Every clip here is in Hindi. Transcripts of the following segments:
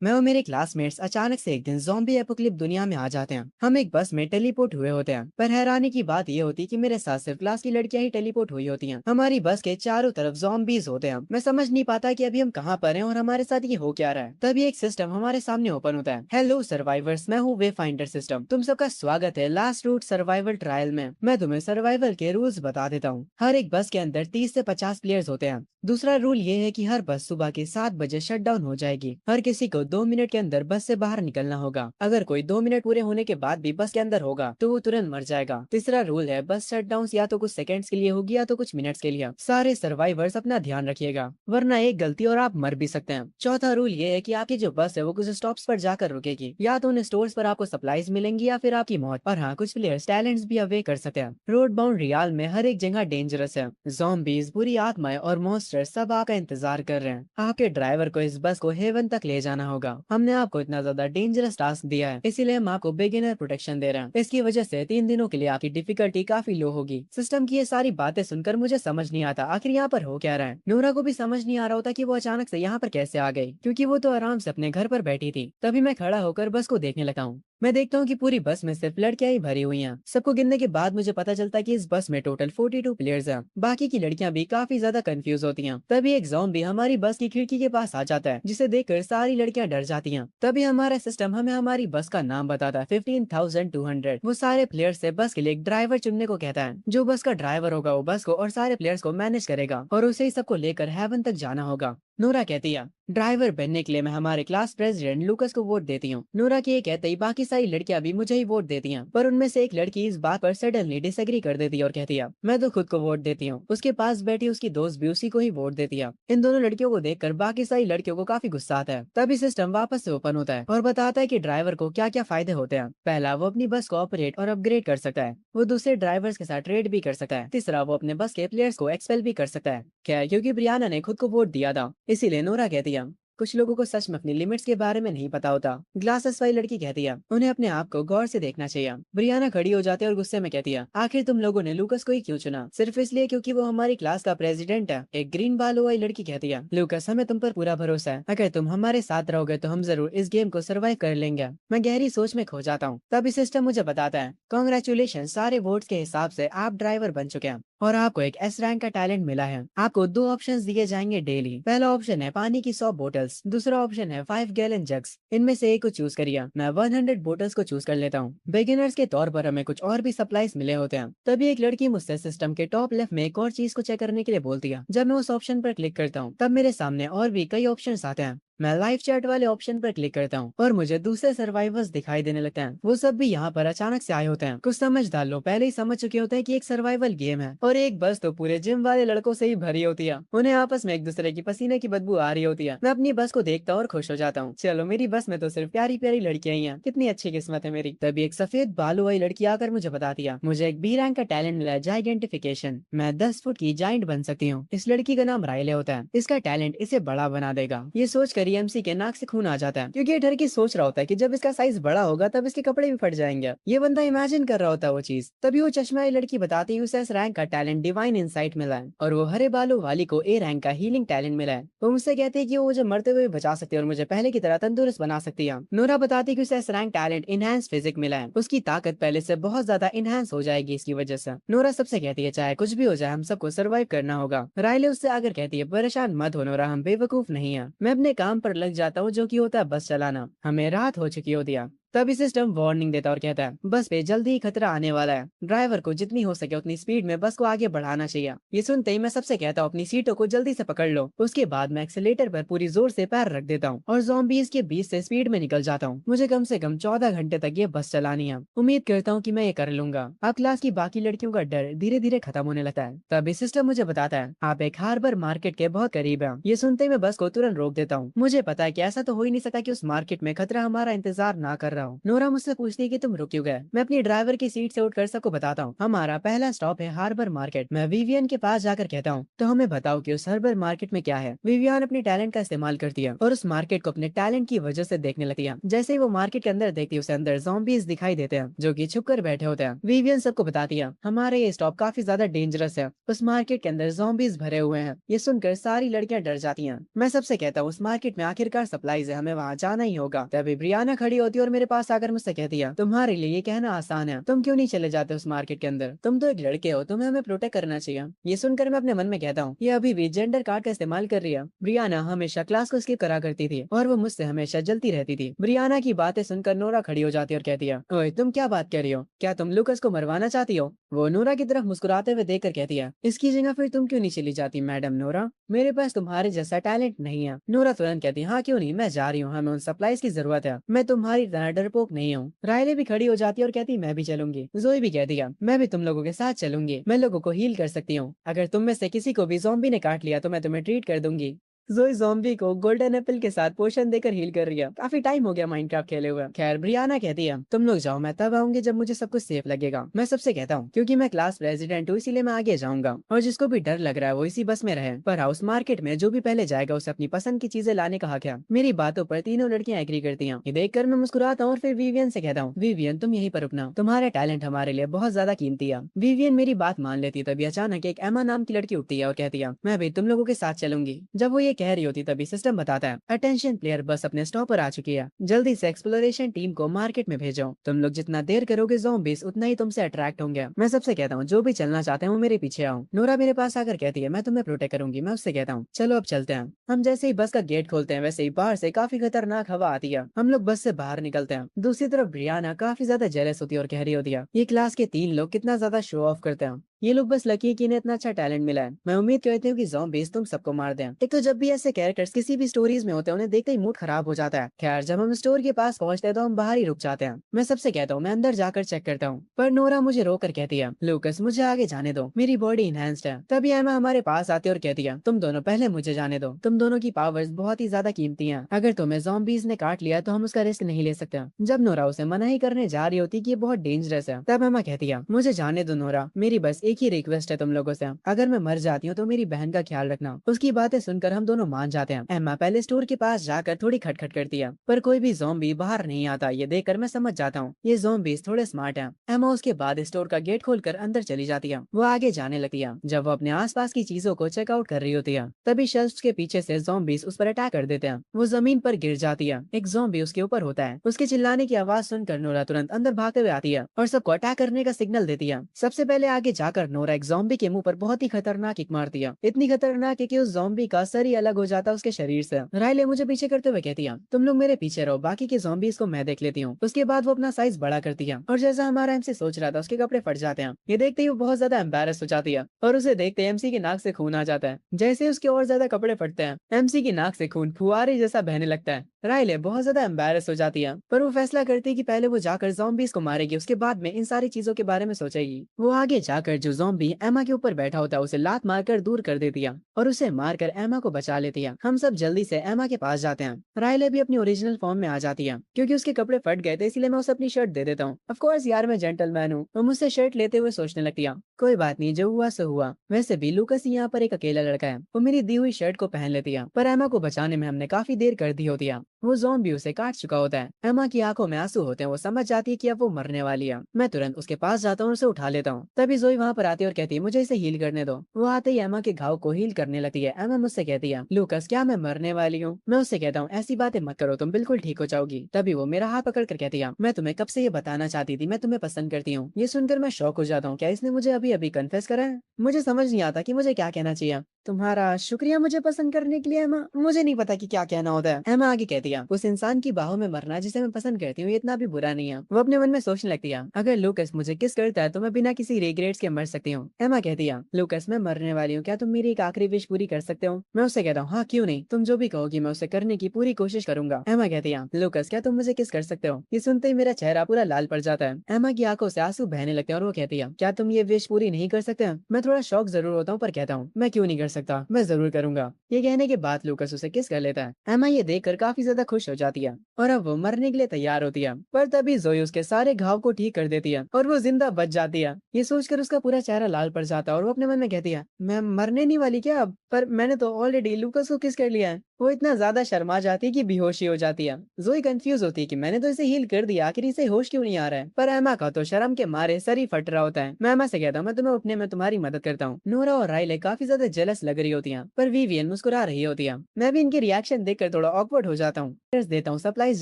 मैं और मेरे क्लासमेट्स अचानक से एक दिन ज़ॉम्बी एपोकलिप दुनिया में आ जाते हैं। हम एक बस में टेलीपोर्ट हुए होते हैं, पर हैरानी की बात ये होती है कि मेरे साथ सिर्फ क्लास की लड़कियां ही टेलीपोर्ट हुई होती हैं। हमारी बस के चारों तरफ ज़ॉम्बीज होते हैं। मैं समझ नहीं पाता कि अभी हम कहाँ पर हैं और हमारे साथ ये हो क्या रहा है। तभी एक सिस्टम हमारे सामने ओपन होता है। हेलो सर्वाइवर्स, मैं हूँ वे फाइंडर सिस्टम। तुम सबका स्वागत है लास्ट रूट सर्वाइवल ट्रायल में। मैं तुम्हें सर्वाइवल के रूल्स बता देता हूँ। हर एक बस के अंदर 30 से 50 प्लेयर्स होते हैं। दूसरा रूल ये है कि हर बस सुबह के 7 बजे शट डाउन हो जाएगी। हर किसी को 2 मिनट के अंदर बस से बाहर निकलना होगा। अगर कोई 2 मिनट पूरे होने के बाद भी बस के अंदर होगा तो वो तुरंत मर जाएगा। तीसरा रूल है, बस शट डाउन या तो कुछ सेकंड्स के लिए होगी या तो कुछ मिनट्स के लिए। सारे सर्वाइवर्स अपना ध्यान रखिएगा, वरना एक गलती और आप मर भी सकते हैं। चौथा रूल ये है कि आपकी जो बस है वो कुछ स्टॉप्स पर जाकर रुकेगी। या तो उन स्टोर्स पर आपको सप्लाईज मिलेंगी या फिर आपकी मौत। और हाँ, कुछ प्लेयर्स टैलेंट्स भी अवे कर सकते हैं। रोड बाउंड रियाल में हर एक जगह डेंजरस है। ज़ॉम्बीज, बुरी आत्माएं और मॉन्स्टर सब आपका इंतजार कर रहे हैं। आपके ड्राइवर को इस बस को हेवन तक ले जाना होगा। हमने आपको इतना ज्यादा डेंजरस टास्क दिया है, इसीलिए हम आपको बिगिनर प्रोटेक्शन दे रहे हैं। इसकी वजह से 3 दिनों के लिए आपकी डिफिकल्टी काफी लो होगी। सिस्टम की ये सारी बातें सुनकर मुझे समझ नहीं आता आखिर यहाँ पर हो क्या रहा है। नोरा को भी समझ नहीं आ रहा होता कि वो अचानक से यहाँ पर कैसे आ गई, क्योंकि वो तो आराम से अपने घर पर बैठी थी। तभी मैं खड़ा होकर बस को देखने लगा हूँ। मैं देखता हूँ कि पूरी बस में सिर्फ लड़कियां ही भरी हुई हैं। सबको गिनने के बाद मुझे पता चलता है कि इस बस में टोटल 42 प्लेयर्स हैं। बाकी की लड़कियां भी काफी ज्यादा कंफ्यूज होती हैं। तभी एक ज़ॉम्बी हमारी बस की खिड़की के पास आ जाता है, जिसे देखकर सारी लड़कियां डर जाती हैं। तभी हमारा सिस्टम हमें हमारी बस का नाम बताता है, 15,200। वो सारे प्लेयर्स से बस के लिए एक ड्राइवर चुनने को कहता है। जो बस का ड्राइवर होगा वो बस को और सारे प्लेयर्स को मैनेज करेगा और उसे ही सबको लेकर हेवन तक जाना होगा। नोरा कहती है, ड्राइवर बनने के लिए मैं हमारे क्लास प्रेसिडेंट लूकस को वोट देती हूँ। नोरा के ये कहते ही बाकी सारी लड़कियां भी मुझे ही वोट देती हैं, पर उनमें से एक लड़की इस बात पर सडनली डिसएग्री कर देती है और कहती है, मैं तो खुद को वोट देती हूँ। उसके पास बैठी उसकी दोस्त भी उसी को ही वोट देती है। इन दोनों लड़कियों को देखकर बाकी सारी लड़कियों को काफी गुस्सा आता है। तभी सिस्टम वापस से ओपन होता है और बताता है कि ड्राइवर को क्या क्या फायदे होते हैं। पहला, वो अपनी बस को ऑपरेट और अपग्रेड कर सकता है। वो दूसरे ड्राइवर्स के साथ ट्रेड भी कर सकता है। तीसरा, वो अपने बस के प्लेयर्स को एक्सपेल भी कर सकता है। खैर, क्योंकि ब्रियाना ने खुद को वोट दिया था, इसीलिए नोरा कहती है, कुछ लोगों को सच में अपनी लिमिट्स के बारे में नहीं पता होता। ग्लासेस वाली लड़की कहती है, उन्हें अपने आप को गौर से देखना चाहिए। ब्रियाना खड़ी हो जाती है और गुस्से में कहती है, आखिर तुम लोगों ने लूकस को ही क्यों चुना? सिर्फ इसलिए क्योंकि वो हमारी क्लास का प्रेसिडेंट है? एक ग्रीन बालों वाली लड़की कहती है, लूकस, हमें तुम पर पूरा भरोसा है। अगर तुम हमारे साथ रहोगे तो हम जरूर इस गेम को सर्वाइव कर लेंगे। मैं गहरी सोच में खो जाता हूँ। तभी सिस्टम मुझे बताता है, कॉन्ग्रेचुलेशन, सारे वोट्स के हिसाब से आप ड्राइवर बन चुके हैं और आपको एक एस रैंक का टैलेंट मिला है। आपको दो ऑप्शंस दिए जाएंगे डेली। पहला ऑप्शन है पानी की 100 बोतल्स, दूसरा ऑप्शन है 5 गैलन जग्स। इनमें से एक को चूज करिए। मैं 100 बोतल्स को चूज कर लेता हूँ। बिगिनर्स के तौर पर हमें कुछ और भी सप्लाईज मिले होते हैं। तभी एक लड़की मुझसे सिस्टम के टॉप लेफ्ट में एक और चीज को चेक करने के लिए बोलती है। जब मैं उस ऑप्शन पर क्लिक करता हूँ तब मेरे सामने और भी कई ऑप्शन आते हैं। मैं लाइव चैट वाले ऑप्शन पर क्लिक करता हूँ और मुझे दूसरे सर्वाइवर्स दिखाई देने लगते हैं। वो सब भी यहाँ पर अचानक से आए होते हैं। कुछ समझदार लोग पहले ही समझ चुके होते हैं कि एक सर्वाइवल गेम है और एक बस तो पूरे जिम वाले लड़कों से ही भरी होती है। उन्हें आपस में एक दूसरे की पसीने की बदबू आ रही होती है। मैं अपनी बस को देखता और खुश हो जाता हूँ। चलो, मेरी बस में तो सिर्फ प्यारी प्यारी लड़कियां ही हैं। कितनी अच्छी किस्मत है मेरी। तभी एक सफेद बालू वाली लड़की आकर मुझे बता दिया, मुझे एक बी रैंक का टैलेंट मिला है, जाइडेंटिफिकेशन। मैं 10 फुट की जाइंट बन सकती हूँ। इस लड़की का नाम रायले होता है। इसका टैलेंट इसे बड़ा बना देगा। ये सोचकर एमसी के नाक से खून आ जाता है, क्योंकि ये डर के सोच रहा होता है कि जब इसका साइज बड़ा होगा तब इसके कपड़े भी फट जाएंगे। ये बंदा इमेजिन कर रहा होता है वो चीज। तभी वो चश्मा वाली लड़की बताती है, उसे इस रैंक का टैलेंट डिवाइन इंसाइट मिला है और वो हरे बालों वाली को ए रैंक का हीलिंग टैलेंट मिला है। वो मुझसे कहती है कि वो मुझे मरते हुए बचा सकती है और मुझे पहले की तरह तंदुरुस्त बना सकती है। नोरा बताती है कि उसे इस रैंक टैलेंट इनहेंस फिजिक मिला है। उसकी ताकत पहले से बहुत ज्यादा इनहेंस हो जाएगी इसकी वजह से। नोरा सबसे कहती है, चाहे कुछ भी हो जाए हम सबको सर्वाइव करना होगा। रायले उससे आकर कहती है, परेशान मत हो नोरा, हम बेवकूफ नहीं है। मैं अपने काम पर लग जाता हूँ, जो कि होता है बस चलाना। हमें रात हो चुकी होती है। तभी सिस्टम वार्निंग देता और कहता है, बस पे जल्दी ही खतरा आने वाला है। ड्राइवर को जितनी हो सके उतनी स्पीड में बस को आगे बढ़ाना चाहिए। ये सुनते ही मैं सबसे कहता हूँ, अपनी सीटों को जल्दी से पकड़ लो। उसके बाद मैं एक्सीलेटर पर पूरी जोर से पैर रख देता हूँ और ज़ॉम्बीज़ के बीच से स्पीड में निकल जाता हूँ। मुझे कम से कम 14 घंटे तक ये बस चलानी है। उम्मीद करता हूँ कि मैं ये कर लूंगा। अब क्लास की बाकी लड़कियों का डर धीरे धीरे खत्म होने लगता है। तभी सिस्टम मुझे बताता है, आप एक हार्बर मार्केट के बहुत करीब है। ये सुनते ही मैं बस को तुरंत रोक देता हूँ। मुझे पता है कि ऐसा तो हो ही नहीं सकता कि उस मार्केट में खतरा हमारा इंतजार ना कर रहा हो। हूँ। नोरा मुझसे पूछती है कि तुम रुक क्यों गए। मैं अपनी ड्राइवर की सीट से उठकर सबको बताता हूँ हमारा पहला स्टॉप है हार्बर मार्केट। मैं विवियन के पास जाकर कहता हूँ तो हमें बताओ कि उस हार्बर मार्केट में क्या है। विवियन अपने टैलेंट का इस्तेमाल करती है और उस मार्केट को अपने टैलेंट की वजह से देखने लगती है। जैसे ही वो मार्केट के अंदर देखती है उसे अंदर ज़ॉम्बीज दिखाई देते हैं जो कि छुप कर बैठे होते हैं। विवियन सबको बताती है हमारा ये स्टॉप काफी ज्यादा डेंजरस है, उस मार्केट के अंदर ज़ॉम्बीज भरे हुए हैं। ये सुनकर सारी लड़कियां डर जाती हैं। मैं सबसे कहता हूँ उस मार्केट में आखिरकार सप्लाईज है, हमें वहाँ जाना ही होगा। तभी ब्रियाना खड़ी होती है और मेरे पास आकर मुझसे कहती है तुम्हारे लिए ये कहना आसान है, तुम क्यों नहीं चले जाते उस मार्केट के अंदर, तुम तो एक लड़के हो, तुम्हें हमें प्रोटेक्ट करना चाहिए। ये सुनकर मैं अपने मन में कहता हूँ ये अभी भी जेंडर कार्ड का इस्तेमाल कर रही है। ब्रियाना हमेशा क्लास को स्किप करा करती थी और वो मुझसे हमेशा जलती रहती थी। ब्रियाना की बातें सुनकर नोरा खड़ी हो जाती है और कहती है ओए तुम क्या बात कर रही हो, क्या तुम लुकस को मरवाना चाहती हो। वो नोरा की तरफ मुस्कुराते हुए देखकर कहती है इसकी जगह फिर तुम क्यों नहीं चली जाती मैडम नोरा, मेरे पास तुम्हारे जैसा टैलेंट नहीं है। नोरा तुरंत कहती है हाँ क्यों नहीं, मैं जा रही हूँ, हमें उन सप्लाईज की जरूरत है, मैं तुम्हारी तरह डरपोक नहीं हूँ। रायले भी खड़ी हो जाती है और कहती मैं भी चलूंगी। जोई भी कहती है मैं भी तुम लोगों के साथ चलूंगी, मैं लोगों को हील कर सकती हूँ, अगर तुम में से किसी को भी ज़ॉम्बी ने काट लिया तो मैं तुम्हें ट्रीट कर दूंगी। जोई ज़ॉम्बी को गोल्डन एप्पल के साथ पोशन देकर हील कर रही है। काफी टाइम हो गया माइनक्राफ्ट खेले हुए। खैर ब्रियाना कहती है तुम लोग जाओ, मैं तब आऊंगी जब मुझे सब कुछ सेफ लगेगा। मैं सबसे कहता हूँ क्योंकि मैं क्लास प्रेसिडेंट हूँ इसीलिए मैं आगे जाऊंगा और जिसको भी डर लग रहा है वो इसी बस में रहे। पर हाउस मार्केट में जो भी पहले जाएगा उसे अपनी पसंद की चीजें लाने का हक है। मेरी बातों पर तीनों लड़कियां एग्री करती हैं। ये देखकर मैं मुस्कुराता हूँ और फिर विवियन से कहता हूँ विवियन तुम यहीं पर रुकना, तुम्हारे टैलेंट हमारे लिए बहुत ज्यादा कीमती है। विवियन मेरी बात मान लेती है। तभी अचानक एक एमा नाम की लड़की उठती है और कहती है मैं भी तुम लोगों के साथ चलूंगी। जब वो ये कह रही होती तभी सिस्टम बताता है अटेंशन प्लेयर बस अपने स्टॉप पर आ चुकी है, जल्दी से एक्सप्लोरेशन टीम को मार्केट में भेजो। तुम लोग जितना देर करोगे ज़ॉम्बीज उतना ही तुमसे अट्रैक्ट होंगे। मैं सबसे कहता हूँ जो भी चलना चाहते हैं वो मेरे पीछे आओ। नोरा मेरे पास आकर कहती है मैं तुम्हें प्रोटेक्ट करूंगी। मैं उससे कहता हूँ चलो अब चलते हैं। हम जैसे ही बस का गेट खोलते हैं वैसे ही बाहर से काफी खतरनाक हवा आती है। हम लोग बस से बाहर निकलते हैं। दूसरी तरफ ब्रियाना काफी ज्यादा जेलस होती है और कह रही होती है ये क्लास के 3 लोग कितना ज्यादा शो ऑफ करते हैं, ये लोग बस लकी है कि इन्हें इतना अच्छा टैलेंट मिला है। मैं उम्मीद करती हूँ कि ज़ॉम्बीज तुम सबको मार दें। एक तो जब भी ऐसे कैरेक्टर्स किसी भी स्टोरीज में होते हैं उन्हें देखते ही मूड खराब हो जाता है। खैर जब हम स्टोर के पास पहुंचते हैं तो हम बाहर ही रुक जाते हैं। मैं सबसे कहता हूँ मैं अंदर जाकर चेक करता हूँ, पर नोरा मुझे रोक कर कहती है लूकस मुझे आगे जाने दो, मेरी बॉडी इनहेंस्ड है। तभी एमा हमारे पास आती है और कहती है तुम दोनों पहले मुझे जाने दो, तुम दोनों की पावर्स बहुत ही ज्यादा कीमती है, अगर तुम्हें ज़ॉम्बीज ने काट लिया तो हम उसका रिस्क नहीं ले सकते। जब नोरा उसे मना ही करने जा रही होती कि ये बहुत डेंजरस है तब एमा कहती है मुझे जाने दो नोरा, मेरी बस एक ही रिक्वेस्ट है तुम लोगों से, अगर मैं मर जाती हूँ तो मेरी बहन का ख्याल रखना। उसकी बातें सुनकर हम दोनों मान जाते हैं। एम्मा पहले स्टोर के पास जाकर थोड़ी खटखट करती है पर कोई भी ज़ॉम्बी बाहर नहीं आता। ये देखकर मैं समझ जाता हूँ ये ज़ॉम्बीज थोड़े स्मार्ट हैं। एम्मा उसके बाद स्टोर का गेट खोलकर अंदर चली जाती है। वो आगे जाने लगती है। जब वो अपने आसपास की चीजों को चेकआउट कर रही होती है तभी शेल्फ्स के पीछे से ज़ॉम्बीज उस पर अटैक कर देते हैं। वो जमीन पर गिर जाती है। एक ज़ॉम्बी उसके ऊपर होता है। उसके चिल्लाने की आवाज सुनकर नोरा तुरंत अंदर भागते हुए आती है और सबको अटैक करने का सिग्नल देती है। सबसे पहले आगे जाकर नोरा एक ज़ॉम्बी के मुंह पर बहुत ही खतरनाक किक मारती है, इतनी खतरनाक है कि उस ज़ॉम्बी का सर ही अलग हो जाता है उसके शरीर से। रायले मुझे पीछे करते हुए कहती है तुम लोग मेरे पीछे रहो, बाकी के ज़ॉम्बीज को मैं देख लेती हूँ। उसके बाद वो अपना साइज बड़ा करती है और जैसा हमारा एमसी सोच रहा था उसके कपड़े फट जाते हैं। ये देखते ही वो बहुत ज्यादा एम्बेरस हो जाती है और उसे देखते ही एमसी की नाक से खून आ जाता है। जैसे ही उसके और ज्यादा कपड़े फटते हैं एमसी की नाक से खून फुहारे जैसा बहने लगता है। रायले बहुत ज्यादा एम्बेरस हो जाती है पर वो फैसला करती है कि पहले वो जाकर ज़ॉम्बीज को मारेगी, उसके बाद में इन सारी चीजों के बारे में सोचेगी। वो आगे जाकर जो ज़ॉम्बी एमा के ऊपर बैठा होता है उसे लात मारकर दूर कर देती है और उसे मारकर एमा को बचा लेती है। हम सब जल्दी से एमा के पास जाते हैं। रायले भी अपनी ओरिजिनल फॉर्म में आ जाती है। क्योंकि उसके कपड़े फट गए थे इसलिए मैं उसे अपनी शर्ट दे देता हूँ। ऑफ कोर्स यार मैं जेंटलमैन हूँ। वो मुझसे शर्ट लेते हुए सोचने लगती है कोई बात नहीं, जो हुआ सो हुआ। वैसे भी लूकस यहाँ पर एक अकेला लड़का है। वो मेरी दी हुई शर्ट को पहन लेती है पर एमा को बचाने में हमने काफी देर कर दी होती है। वो ज़ॉम्बी उसे काट चुका होता है। एमा की आंखों में आंसू होते हैं। वो समझ जाती है कि अब वो मरने वाली है। मैं तुरंत उसके पास जाता हूँ और उसे उठा लेता हूँ। तभी जोई वहाँ पर आती है और कहती है मुझे इसे हील करने दो। वो आते ही एमा के घाव को हील करने लगती है। एमा मुझसे कहती है लूकस क्या मैं मरने वाली हूँ। मैं उससे कहता हूँ ऐसी बातें मत करो, तुम बिल्कुल ठीक हो जाओगी। तभी वो मेरा हाथ पकड़ कर कहती है मैं तुम्हें कब से ये बताना चाहती थी, मैं तुम्हें पसंद करती हूँ। ये सुनकर मैं शौक हो जाता हूँ, क्या इसने मुझे अभी अभी कन्फेस करा है। मुझे समझ नहीं आता कि मुझे क्या कहना चाहिए। तुम्हारा शुक्रिया मुझे पसंद करने के लिए एमा, मुझे नहीं पता कि क्या कहना होता है। एमा आगे कहती है उस इंसान की बाहों में मरना जिसे मैं पसंद करती हूँ ये इतना भी बुरा नहीं है। वो अपने मन में सोचने लगती है अगर लूकस मुझे किस करता है तो मैं बिना किसी रिग्रेट्स के मर सकती हूँ। एमा कहती है लूकस मैं मरने वाली हूँ, क्या तुम मेरी एक आखिरी विश पूरी कर सकते हो। मैं उससे कहता हूँ हाँ क्यों नहीं, तुम जो भी कहोगी मैं उसे करने की पूरी कोशिश करूंगा। एमा कहती है लूकस क्या तुम मुझे किस कर सकते हो। ये सुनते ही मेरा चेहरा पूरा लाल पड़ जाता है। एमा की आंखों से आंसू बहने लगते हैं और वो कहती है क्या तुम ये विश पूरी नहीं कर सकते। मैं थोड़ा शौक जरूर होता हूँ पर कहता हूँ मैं क्यों नहीं कर सकता, मैं जरूर करूंगा। ये कहने के बाद लूकस उसे किस कर लेता है। एमा ये देखकर काफी ज्यादा खुश हो जाती है और अब वो मरने के लिए तैयार होती है, पर तभी जोई उसके सारे घाव को ठीक कर देती है और वो जिंदा बच जाती है। ये सोचकर उसका पूरा चेहरा लाल पड़ जाता है और वो अपने मन में कहती है, मैं मरने नहीं वाली क्या अब? पर मैंने तो ऑलरेडी लूकस को किस कर लिया है। वो इतना ज्यादा शर्मा जाती है कि बेहोशी हो जाती है। जोई कंफ्यूज होती है कि मैंने तो इसे हील कर दिया, आखिर इसे होश क्यों नहीं आ रहा है। पर एमा का तो शर्म के मारे सर ही फट रहा होता है। मैं एमा से कहता हूँ, मैं तुम्हें उठने में तुम्हारी मदद करता हूँ। नोरा और राइले काफी ज्यादा जेलस लग रही होती हैं, पर विवियन मुस्कुरा रही होती है। मैं भी इनके रिएक्शन देखकर थोड़ा ऑकवर्ड हो जाता हूँ। देता हूँ सप्लाईज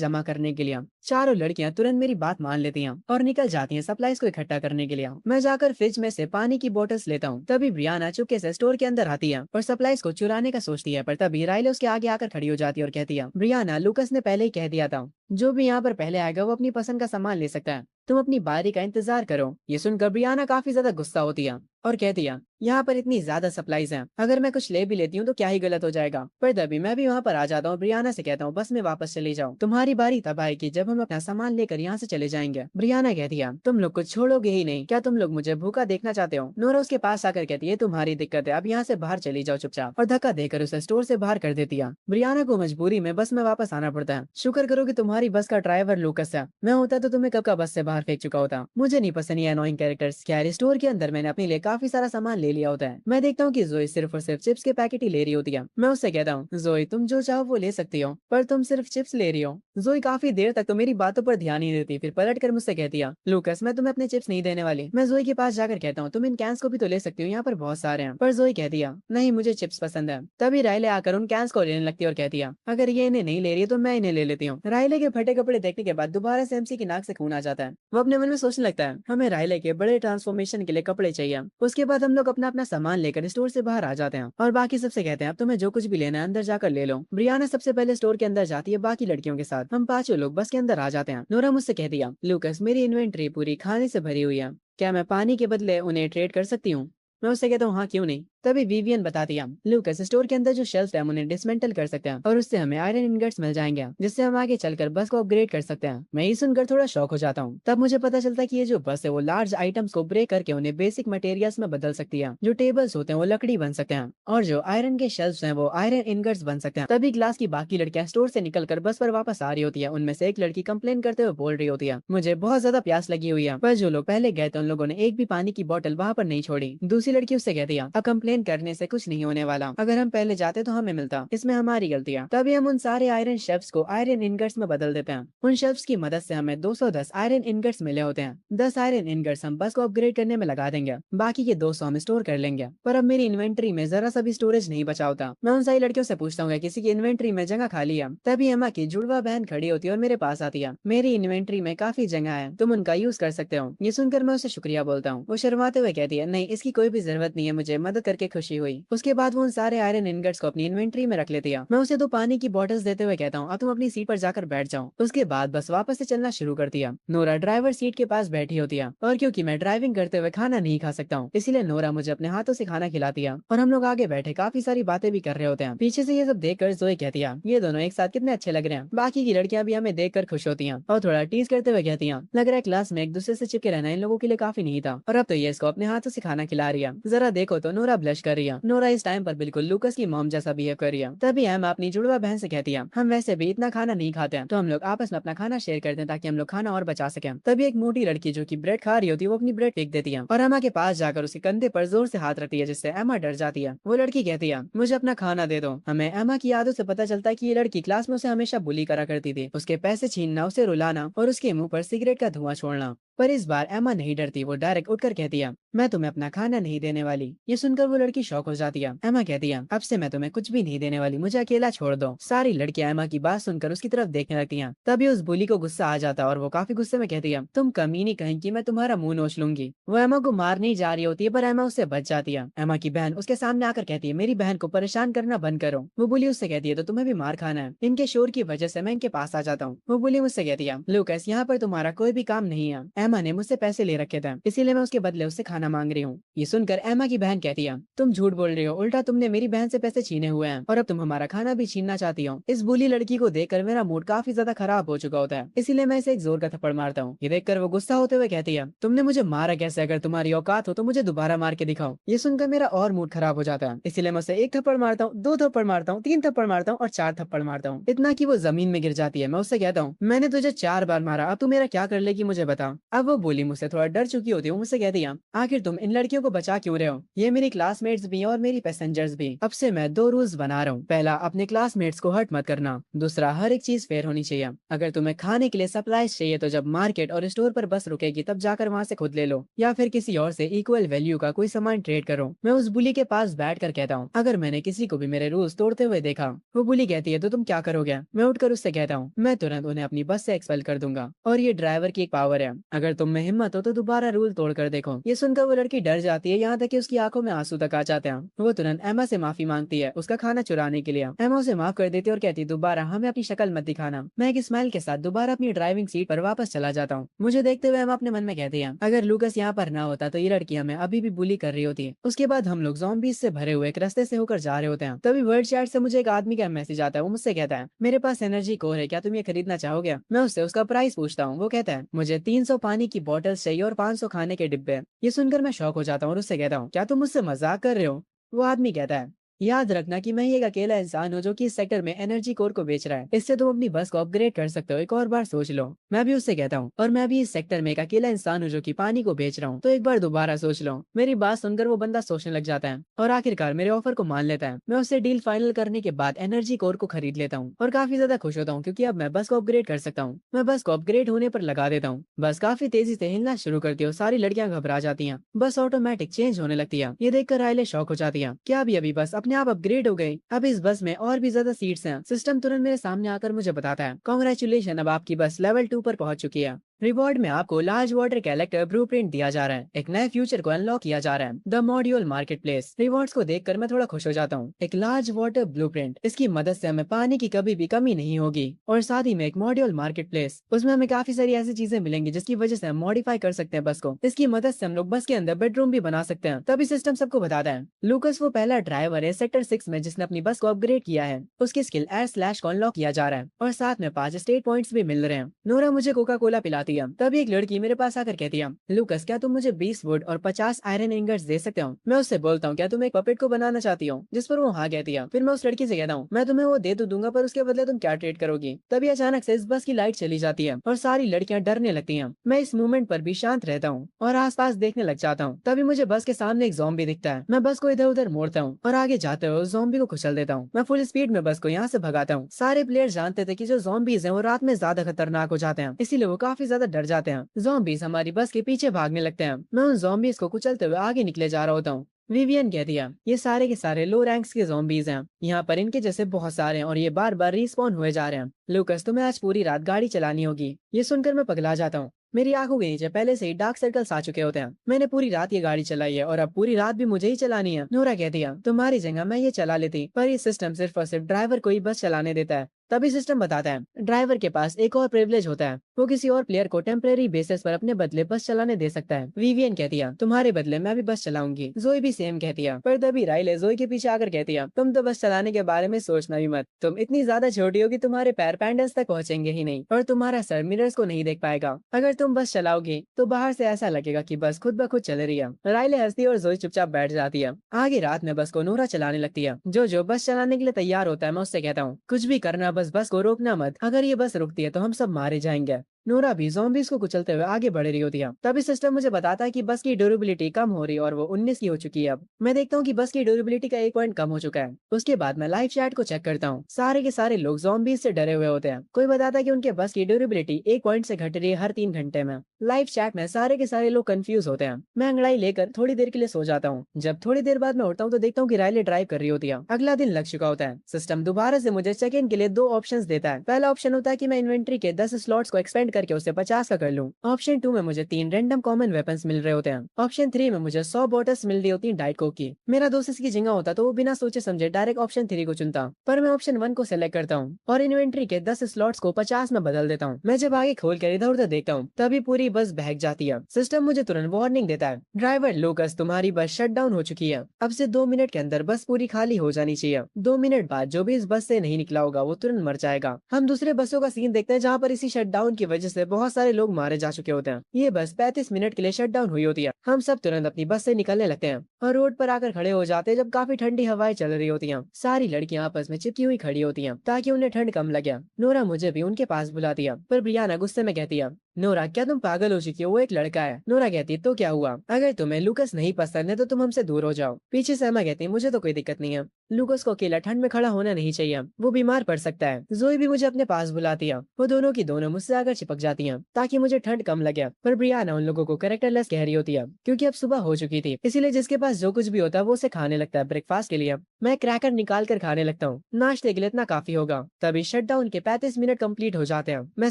जमा करने के लिए। चारों लड़कियां तुरंत मेरी बात मान लेती हैं और निकल जाती हैं सप्लाईज को इकट्ठा करने के लिए। मैं जाकर फ्रिज में से पानी की बोतल्स लेता हूँ। तभी ब्रियाना चुपके से स्टोर के अंदर आती है और सप्लाईज को चुराने का सोचती है, पर तभी राइले उसके आगे आकर खड़ी हो जाती है और कहती है, ब्रियाना, लूकस ने पहले ही कह दिया था, जो भी यहाँ पर पहले आएगा वो अपनी पसंद का सामान ले सकता है। तुम अपनी बारी का इंतजार करो। ये सुनकर ब्रियाना काफी ज्यादा गुस्सा होती है और कहती है, यहाँ पर इतनी ज्यादा सप्लाईज हैं, अगर मैं कुछ ले भी लेती हूँ तो क्या ही गलत हो जाएगा। पर तभी मैं भी वहाँ पर आ जाता हूँ। ब्रियाना से कहता हूँ, बस में वापस चली जाओ, तुम्हारी बारी तब आएगी जब हम अपना सामान लेकर यहाँ से चले जाएंगे। ब्रियाना कहती है, तुम लोग कुछ छोड़ोगे ही नहीं क्या? तुम लोग मुझे भूखा देखना चाहते हो? नोरा उसके पास आकर कहती है, तुम्हारी दिक्कत है, अब यहाँ से बाहर चली जाओ चुपचाप, और धक्का देकर उसे स्टोर से बाहर कर देती है। ब्रियाना को मजबूरी में बस में वापस आना पड़ता है। शुक्र करो कि तुम्हारी बस का ड्राइवर लूकस है, मैं होता तो तुम्हें कब का बस से बाहर फेंक चुका होता। मुझे नहीं पसंद ये अनोइंग कैरेक्टर्स। क्या स्टोर के अंदर मैंने अपने लिए काफी सारा सामान ले लिया होता है। मैं देखता हूँ कि जोई सिर्फ और सिर्फ चिप्स के पैकेट ही ले रही होती है। मैं उससे कहता हूँ, जोई, तुम जो चाहो वो ले सकती हो, पर तुम सिर्फ चिप्स ले रही हो। जोई काफी देर तक तो मेरी बातों पर ध्यान नहीं देती, फिर पलट कर मुझसे कहती है, लूकस, मैं तुम्हें अपने चिप्स नहीं देने वाली। मैं जोई के पास जाकर कहता हूँ, तुम इन कैंस को भी तो ले सकती हो, यहाँ पर बहुत सारे हैं। पर जोई कहती है, नहीं, मुझे चिप्स पसंद है। तभी राइले आकर उन कैंस को लेने लगती है और कहती है, अगर ये इन्हें नहीं ले रही है तो मैं इन्हें ले लेती हूँ। राइले के फटे कपड़े देखने के बाद दोबारा से एमसी की नाक से खून आ जाता है। वो अपने मन में सोचने लगता है, हमें राइले के बड़े ट्रांसफॉर्मेशन के लिए कपड़े चाहिए। उसके बाद हम लोग अपना अपना सामान लेकर स्टोर से बाहर आ जाते हैं और बाकी सबसे कहते हैं, अब तुम्हें जो कुछ भी लेना है अंदर जाकर ले लो। ब्रियाना सबसे पहले स्टोर के अंदर जाती है बाकी लड़कियों के साथ। हम पांचों लोग बस के अंदर आ जाते हैं। नोरा मुझसे कहती है, लूकस, मेरी इन्वेंट्री पूरी खाने से भरी हुई है, क्या मैं पानी के बदले उन्हें ट्रेड कर सकती हूँ? मैं उससे कहता हूँ, हाँ, क्यों नहीं। तभी विवियन बताती है, लूकस, स्टोर के अंदर जो शेल्फ है हम उन्हें डिसमेंटल कर सकते हैं और उससे हमें आयरन इनगट्स मिल जाएंगे, जिससे हम आगे चलकर बस को अपग्रेड कर सकते हैं। मैं ये सुनकर थोड़ा शॉक हो जाता हूँ। तब मुझे पता चलता है कि ये जो बस है वो लार्ज आइटम्स को ब्रेक करके उन्हें बेसिक मटेरियल्स में बदल सकती है। जो टेबल्स होते हैं वो लकड़ी बन सकते हैं और जो आयरन के शेल्फ हैं वो आयरन इनगट्स बन सकते हैं। तभी क्लास की बाकी लड़कियां स्टोर से निकलकर बस पर वापस आ रही होती है। उनमें से एक लड़की कंप्लेन करते हुए बोल रही होती है, मुझे बहुत ज्यादा प्यास लगी हुई है, पर जो लोग पहले गए थे उन लोगों ने एक भी पानी की बोतल वहाँ पर नहीं छोड़ी। दूसरी लड़की उससे कहती है, अब कंप्लेन करने से कुछ नहीं होने वाला, अगर हम पहले जाते तो हमें मिलता, इसमें हमारी गलती है। तभी हम उन सारे आयरन शेल्फ्स को आयरन इनगट्स में बदल देते हैं। उन शेल्फ्स की मदद से हमें 210 आयरन इनगट्स मिले होते हैं। 10 आयरन इनगट्स हम बस को अपग्रेड करने में लगा देंगे, बाकी के 200 हम स्टोर कर लेंगे। पर अब मेरी इन्वेंट्री में जरा सा भी स्टोरेज नहीं बचा होता। मैं उन सारी लड़कियों से पूछता हूँ, किसी की इन्वेंट्री में जगह खाली है? तभी एमा की जुड़वा बहन खड़ी होती है और मेरे पास आती है, मेरी इन्वेंट्री में काफी जगह है, तुम उनका यूज कर सकते हो। ये सुनकर मैं उसे शुक्रिया बोलता हूँ। वो शर्माते हुए कहती है, नहीं, इसकी कोई भी जरूरत नहीं है, मुझे मदद करके खुशी हुई। उसके बाद वो उन सारे आयरन इनगट्स को अपनी इन्वेंट्री में रख लेती है। मैं उसे 2 पानी की बोतल्स देते हुए कहता हूँ, अब तुम अपनी सीट पर जाकर बैठ जाओ। उसके बाद बस वापस से चलना शुरू करती है। नोरा ड्राइवर सीट के पास बैठी होती है और क्योंकि मैं ड्राइविंग करते हुए खाना नहीं खा सकता हूँ, इसीलिए नोरा मुझे अपने हाथों से खाना खिलाती है और हम लोग आगे बैठे काफी सारी बातें भी कर रहे होते हैं। पीछे से ये सब देखकर जोई कहती है, ये दोनों एक साथ कितने अच्छे लग रहे हैं। बाकी की लड़कियां भी हमें देखकर खुश होती हैं और थोड़ा टीज करते हुए कहती हैं, लग रहा है क्लास में एक दूसरे से चिपके रहना इन लोगों के लिए काफी नहीं था और अब तो ये इसको अपने हाथों से खाना खिला रही है। जरा देखो तो नोरा ब्लश कर रही है। नोरा इस टाइम पर बिल्कुल लूकस की मॉम जैसा बिहेव कर रही है। तभी हम अपनी जुड़वा बहन से कहती है, हम वैसे भी इतना खाना नहीं खाते हैं, तो हम लोग आपस में अपना खाना शेयर करते हैं ताकि हम लोग खाना और बचा सकें। तभी एक मोटी लड़की जो कि ब्रेड खा रही होती है वो अपनी ब्रेड फेंक देती है और एमा के पास जाकर उसके कंधे पर जोर से हाथ रखती है, जिससे एमा डर जाती है। वो लड़की कहती है, मुझे अपना खाना दे दो। हमें एमा की आदत से पता चलता है कि ये लड़की क्लास में उसे हमेशा बुली करा करती थी, उसके पैसे छीनना, उसे रुलाना और उसके मुंह पर सिगरेट का धुआं छोड़ना। पर इस बार एमा नहीं डरती, वो डायरेक्ट उठकर कहती है, मैं तुम्हें अपना खाना नहीं देने वाली। ये सुनकर वो लड़की शॉक हो जाती है। एमा कहती है, अब से मैं तुम्हें कुछ भी नहीं देने वाली, मुझे अकेला छोड़ दो। सारी लड़कियां एमा की बात सुनकर उसकी तरफ देखने लगती हैं। तभी उस बुली को गुस्सा आ जाता है और वो काफी गुस्से में कहती है, तुम कमीनी कहेंगी, मैं तुम्हारा मुंह नोच लूंगी। वो एमा को मारने ही जा रही होती है पर एमा उससे बच जाती है। एमा की बहन उसके सामने आकर कहती है, मेरी बहन को परेशान करना बंद करो। वो बुली उससे कहती है, तो तुम्हें भी मार खाना है, इनके शोर की वजह से मैं इनके पास आ जाता हूँ। वो बुली मुझसे कहती है, लूकस, यहाँ पर तुम्हारा कोई भी काम नहीं है। एमा ने मुझसे पैसे ले रखे थे, इसीलिए मैं उसके बदले उससे खाना मांग रही हूँ। ये सुनकर एमा की बहन कहती है, तुम झूठ बोल रही हो, उल्टा तुमने मेरी बहन से पैसे छीने हुए हैं और अब तुम हमारा खाना भी छीनना चाहती हो। इस बुली लड़की को देखकर मेरा मूड काफी ज्यादा खराब हो चुका होता है, इसीलिए मैं इसे एक जोर का थप्पड़ मारता हूँ। ये देखकर वो गुस्सा होते हुए कहती है, तुमने मुझे मारा कैसे? अगर तुम्हारी औकात हो तो मुझे दोबारा मार के दिखाओ। ये सुनकर मेरा और मूड खराब हो जाता है, इसीलिए मैं उसे एक थप्पड़ मारता हूँ, दो थप्पड़ मारता हूँ, तीन थप्पड़ मारता हूँ और चार थप्पड़ मारता हूँ, इतना कि वो जमीन में गिर जाती है। मैं उससे कहता हूँ, मैंने तुझे 4 बार मारा, अब तू मेरा क्या कर लेगी मुझे बता। अब वो बोली मुझसे थोड़ा डर चुकी होती है, मुझसे कहती है, आखिर तुम इन लड़कियों को बचा क्यों रहे हो? ये मेरी क्लासमेट्स भी हैं और मेरी पैसेंजर्स भी। अब से मैं 2 रूल्स बना रहा हूँ। पहला, अपने क्लासमेट्स को हर्ट मत करना। दूसरा, हर एक चीज फेयर होनी चाहिए। अगर तुम्हें खाने के लिए सप्लाईज चाहिए तो जब मार्केट और स्टोर पर बस रुकेगी तब जाकर वहाँ से खुद ले लो, या फिर किसी और से इक्वल वैल्यू का कोई सामान ट्रेड करो। मैं उस बुली के पास बैठ कर कहता हूँ, अगर मैंने किसी को भी मेरे रूल्स तोड़ते हुए देखा। वो बुली कहती है, तो तुम क्या करोगे? मैं उठकर उससे कहता हूँ, मैं तुरंत उन्हें अपनी बस से एक्सपेल कर दूंगा। और ये ड्राइवर की एक पावर है, अगर तुम में हिम्मत हो तो दोबारा रूल तोड़ कर देखो। ये सुनकर वो लड़की डर जाती है, यहाँ तक कि उसकी आंखों में आंसू तक आ जाते हैं। वो तुरंत एमा से माफी मांगती है उसका खाना चुराने के लिए। एमा उसे माफ कर देती है और कहती, दोबारा हमें अपनी शक्ल मत दिखाना। मैं एक स्माइल के साथ दोबारा अपनी ड्राइविंग सीट पर वापस चला जाता हूँ। मुझे देखते हुए एमा अपने मन में कहती है, अगर लूकस यहाँ पर ना होता तो ये लड़की हमें अभी भी बुली कर रही होती। उसके बाद हम लोग ज़ॉम्बीज़ से भरे हुए एक रास्ते से होकर जा रहे होते हैं। तभी वर्ड चैट से मुझे एक आदमी का मैसेज आता है। वो मुझसे कहता है, मेरे पास एनर्जी कोर है, क्या तुम ये खरीदना चाहोगे? मैं उससे उसका प्राइस पूछता हूँ। वो कहता है, मुझे 300 पानी की बोतल्स चाहिए और 500 खाने के डिब्बे। ये सुनकर मैं शॉक हो जाता हूँ और उससे कहता हूँ, क्या तुम मुझसे मजाक कर रहे हो? वो आदमी कहता है, याद रखना कि मैं ही एक अकेला इंसान हूँ जो कि इस सेक्टर में एनर्जी कोर को बेच रहा है। इससे तुम अपनी बस को अपग्रेड कर सकते हो, एक और बार सोच लो। मैं भी उससे कहता हूँ, और मैं भी इस सेक्टर में एक अकेला इंसान हूँ जो कि पानी को बेच रहा हूँ, तो एक बार दोबारा सोच लो। मेरी बात सुनकर वो बंदा सोचने लग जाता है और आखिरकार मेरे ऑफर को मान लेता है। मैं उससे डील फाइनल करने के बाद एनर्जी कोर को खरीद लेता हूँ और काफी ज्यादा खुश होता हूँ क्योंकि अब मैं बस को अपग्रेड कर सकता हूँ। मैं बस को अपग्रेड होने पर लगा देता हूँ। बस काफी तेजी से हिलना शुरू करती है और सारी लड़कियां घबरा जाती हैं। बस ऑटोमेटिक चेंज होने लगती है। ये देखकर रायले शॉक हो जाती है, क्या अभी बस अपने आप अपग्रेड हो गई? अब इस बस में और भी ज्यादा सीट्स हैं। सिस्टम तुरंत मेरे सामने आकर मुझे बताता है, कॉन्ग्रेचुलेशन, अब आपकी बस लेवल 2 पर पहुंच चुकी है। रिवॉर्ड में आपको लार्ज वाटर कैरेक्टर ब्लूप्रिंट दिया जा रहा है। एक नए फ्यूचर को अनलॉक किया जा रहा है, the module market place. Rewards को देखकर मैं थोड़ा खुश हो जाता हूँ। एक लार्ज वाटर ब्लूप्रिंट, इसकी मदद से हमें पानी की कभी भी कमी नहीं होगी। और साथ ही में एक मॉड्यूल मार्केट प्लेस, उसमें हमें काफी सारी ऐसी चीजें मिलेंगी जिसकी वजह से हम मॉडिफाई कर सकते हैं बस को। इसकी मदद से हम लोग बस के अंदर बेडरूम भी बना सकते हैं। तभी सिस्टम सबको बताता है, लूकस वो पहला ड्राइवर है सेक्टर 6 में जिसने अपनी बस को अपग्रेड किया है। उसकी स्किल एयर स्लैश को अनलॉक किया जा रहा है और साथ में 5 स्टेट पॉइंट्स भी मिल रहे हैं। नोरा मुझे कोका कोला पिलाती है। तभी एक लड़की मेरे पास आकर कहती है, लूकस क्या तुम मुझे 20 वुड और 50 आयरन इंगट्स दे सकते हो? मैं उससे बोलता हूँ, क्या तुम एक पपेट को बनाना चाहती हो? जिस पर वो हाँ कहती है। फिर मैं उस लड़की से कहता हूँ, मैं तुम्हें वो दे तो दूंगा पर उसके बदले तुम क्या ट्रेड करोगी? तभी अचानक से इस बस की लाइट चली जाती है और सारी लड़कियां डरने लगती हैं। मैं इस मूवमेंट पर भी शांत रहता हूँ और आसपास देखने लग जाता हूँ। तभी मुझे बस के सामने एक ज़ॉम्बी दिखता है। मैं बस को इधर उधर मोड़ता हूँ और आगे जाते हुए उस ज़ॉम्बी को कुचल देता हूँ। मैं फुल स्पीड में बस को यहाँ से भगाता हूँ। सारे प्लेयर जानते थे कि जो ज़ॉम्बीज हैं वो रात में ज्यादा खतरनाक हो जाते हैं, इसीलिए वो काफी ज्यादा डर जाते हैं। ज़ॉम्बीज हमारी बस के पीछे भागने लगते हैं। मैं उन ज़ॉम्बीज को कुचलते हुए आगे निकले जा रहा होता हूँ। विवियन कह दिया, ये सारे के सारे लो रैंक्स के ज़ॉम्बीज हैं। यहाँ पर इनके जैसे बहुत सारे हैं और ये बार बार रिस्पॉन हुए जा रहे हैं। लूकस, तुम्हें आज पूरी रात गाड़ी चलानी होगी। ये सुनकर मैं पगला जाता हूँ। मेरी आंखों के नीचे पहले से ही डार्क सर्कल्स आ चुके होते हैं। मैंने पूरी रात ये गाड़ी चलाई है और अब पूरी रात भी मुझे ही चलानी है। नोरा कहती है, तुम्हारी जगह मैं ये चला लेती, पर ये सिस्टम सिर्फ और सिर्फ ड्राइवर को ही बस चलाने देता है। तभी सिस्टम बताता है, ड्राइवर के पास एक और प्रिविलेज होता है, वो किसी और प्लेयर को टेम्परेरी बेसिस पर अपने बदले बस चलाने दे सकता है। विवियन कहती है, तुम्हारे बदले मैं भी बस चलाऊंगी। जोई भी सेम कहती है, पर तभी राइले जोई के पीछे आकर कहती है, तुम तो बस चलाने के बारे में सोचना भी मत। तुम इतनी ज्यादा छोटी हो कि तुम्हारे पैर पैंडल्स तक पहुंचेंगे ही नहीं और तुम्हारा सर मिरर्स को नहीं देख पाएगा। अगर तुम बस चलाओगी तो बाहर से ऐसा लगेगा कि बस खुद ब खुद चल रही है। राइले हंसती है और जोई चुपचाप बैठ जाती है। आगे रात में बस को नोरा चलाने लगती है। जो बस चलाने के लिए तैयार होता है मैं उससे कहता हूँ, कुछ भी करना, बस बस को रोकना मत। अगर ये बस रुकती है तो हम सब मारे जाएंगे। नोरा भी ज़ॉम्बीज़ को कुचलते हुए आगे बढ़ रही होती है। तभी सिस्टम मुझे बताता है कि बस की ड्यूरेबिलिटी कम हो रही है और वो 19 की हो चुकी है। अब मैं देखता हूँ कि बस की ड्यूरेबिलिटी का 1 पॉइंट कम हो चुका है। उसके बाद मैं लाइव चैट को चेक करता हूँ। सारे के सारे लोग ज़ॉम्बीज़ से डरे हुए होते हैं। कोई बताता है कि उनके बस की ड्यूरेबिलिटी 1 पॉइंट से घट रही है हर 3 घंटे में। लाइव चैट में सारे के सारे लोग कंफ्यूज होते हैं। मैं अंगड़ाई लेकर थोड़ी देर के लिए सो जाता हूँ। जब थोड़ी देर बाद मैं उठता हूँ तो देखता हूँ कि राइले ड्राइव कर रही होती है। अगला दिन लग चुका होता है। सिस्टम दोबारा से मुझे चेक इन के लिए 2 ऑप्शंस देता है। पहला ऑप्शन होता है कि मैं इन्वेंट्री के 10 स्लॉट्स को एक्सपेंड करके उसे 50 का कर लूं। ऑप्शन 2 में मुझे 3 रैंडम कॉमन वेपन्स मिल रहे होते हैं। ऑप्शन 3 में मुझे 100 बॉटल्स मिल रही होती हैं डाइट कोक की। मेरा दोस्त इसकी जगह होता तो वो बिना सोचे समझे डायरेक्ट ऑप्शन 3 को चुनता, पर मैं ऑप्शन 1 को सेलेक्ट करता हूँ और इन्वेंट्री के 10 स्लॉट्स को 50 में बदल देता हूँ। मैं जब आगे खोल कर इधर उधर देखता हूँ तभी पूरी बस बहक जाती है। सिस्टम मुझे तुरंत वार्निंग देता है, ड्राइवर लूकस, तुम्हारी बस शट डाउन हो चुकी है। अब से 2 मिनट के अंदर बस पूरी खाली हो जानी चाहिए। 2 मिनट बाद जो भी इस बस से नहीं निकला होगा वो तुरंत मर जाएगा। हम दूसरे बसों का सीन देखते हैं जहाँ पर इसी शट डाउन की वजह से बहुत सारे लोग मारे जा चुके होते हैं। ये बस 35 मिनट के लिए शट डाउन हुई होती है। हम सब तुरंत अपनी बस से निकलने लगते हैं और रोड पर आकर खड़े हो जाते हैं जब काफी ठंडी हवाएं चल रही होती हैं। सारी लड़कियां आपस में चिपकी हुई खड़ी होती हैं ताकि उन्हें ठंड कम लगे। नोरा मुझे भी उनके पास बुला दिया, पर ब्रियाना गुस्से में कहती है, नोरा क्या तुम पागल हो चुकी हो, वो एक लड़का है। नोरा कहती है तो क्या हुआ, अगर तुम्हें लूकस नहीं पसंद है तो तुम हमसे दूर हो जाओ। पीछे से एमा कहती है, मुझे तो कोई दिक्कत नहीं है, लूकस को अकेला ठंड में खड़ा होना नहीं चाहिए, वो बीमार पड़ सकता है। जोई भी मुझे अपने पास बुलाती है। वो दोनों की दोनों मुझसे आकर चिपक जाती हैं ताकि मुझे ठंड कम लगे, पर ब्रियाना उन लोगों को कैरेक्टरलेस कह रही होती है क्योंकि अब सुबह हो चुकी थी, इसीलिए जिसके पास जो कुछ भी होता है वो उसे खाने लगता है ब्रेकफास्ट के लिए। मैं क्रैकर निकाल कर खाने लगता हूँ, नाश्ते के लिए इतना काफी होगा। तभी शट डाउन के 35 मिनट कंप्लीट हो जाते हैं। मैं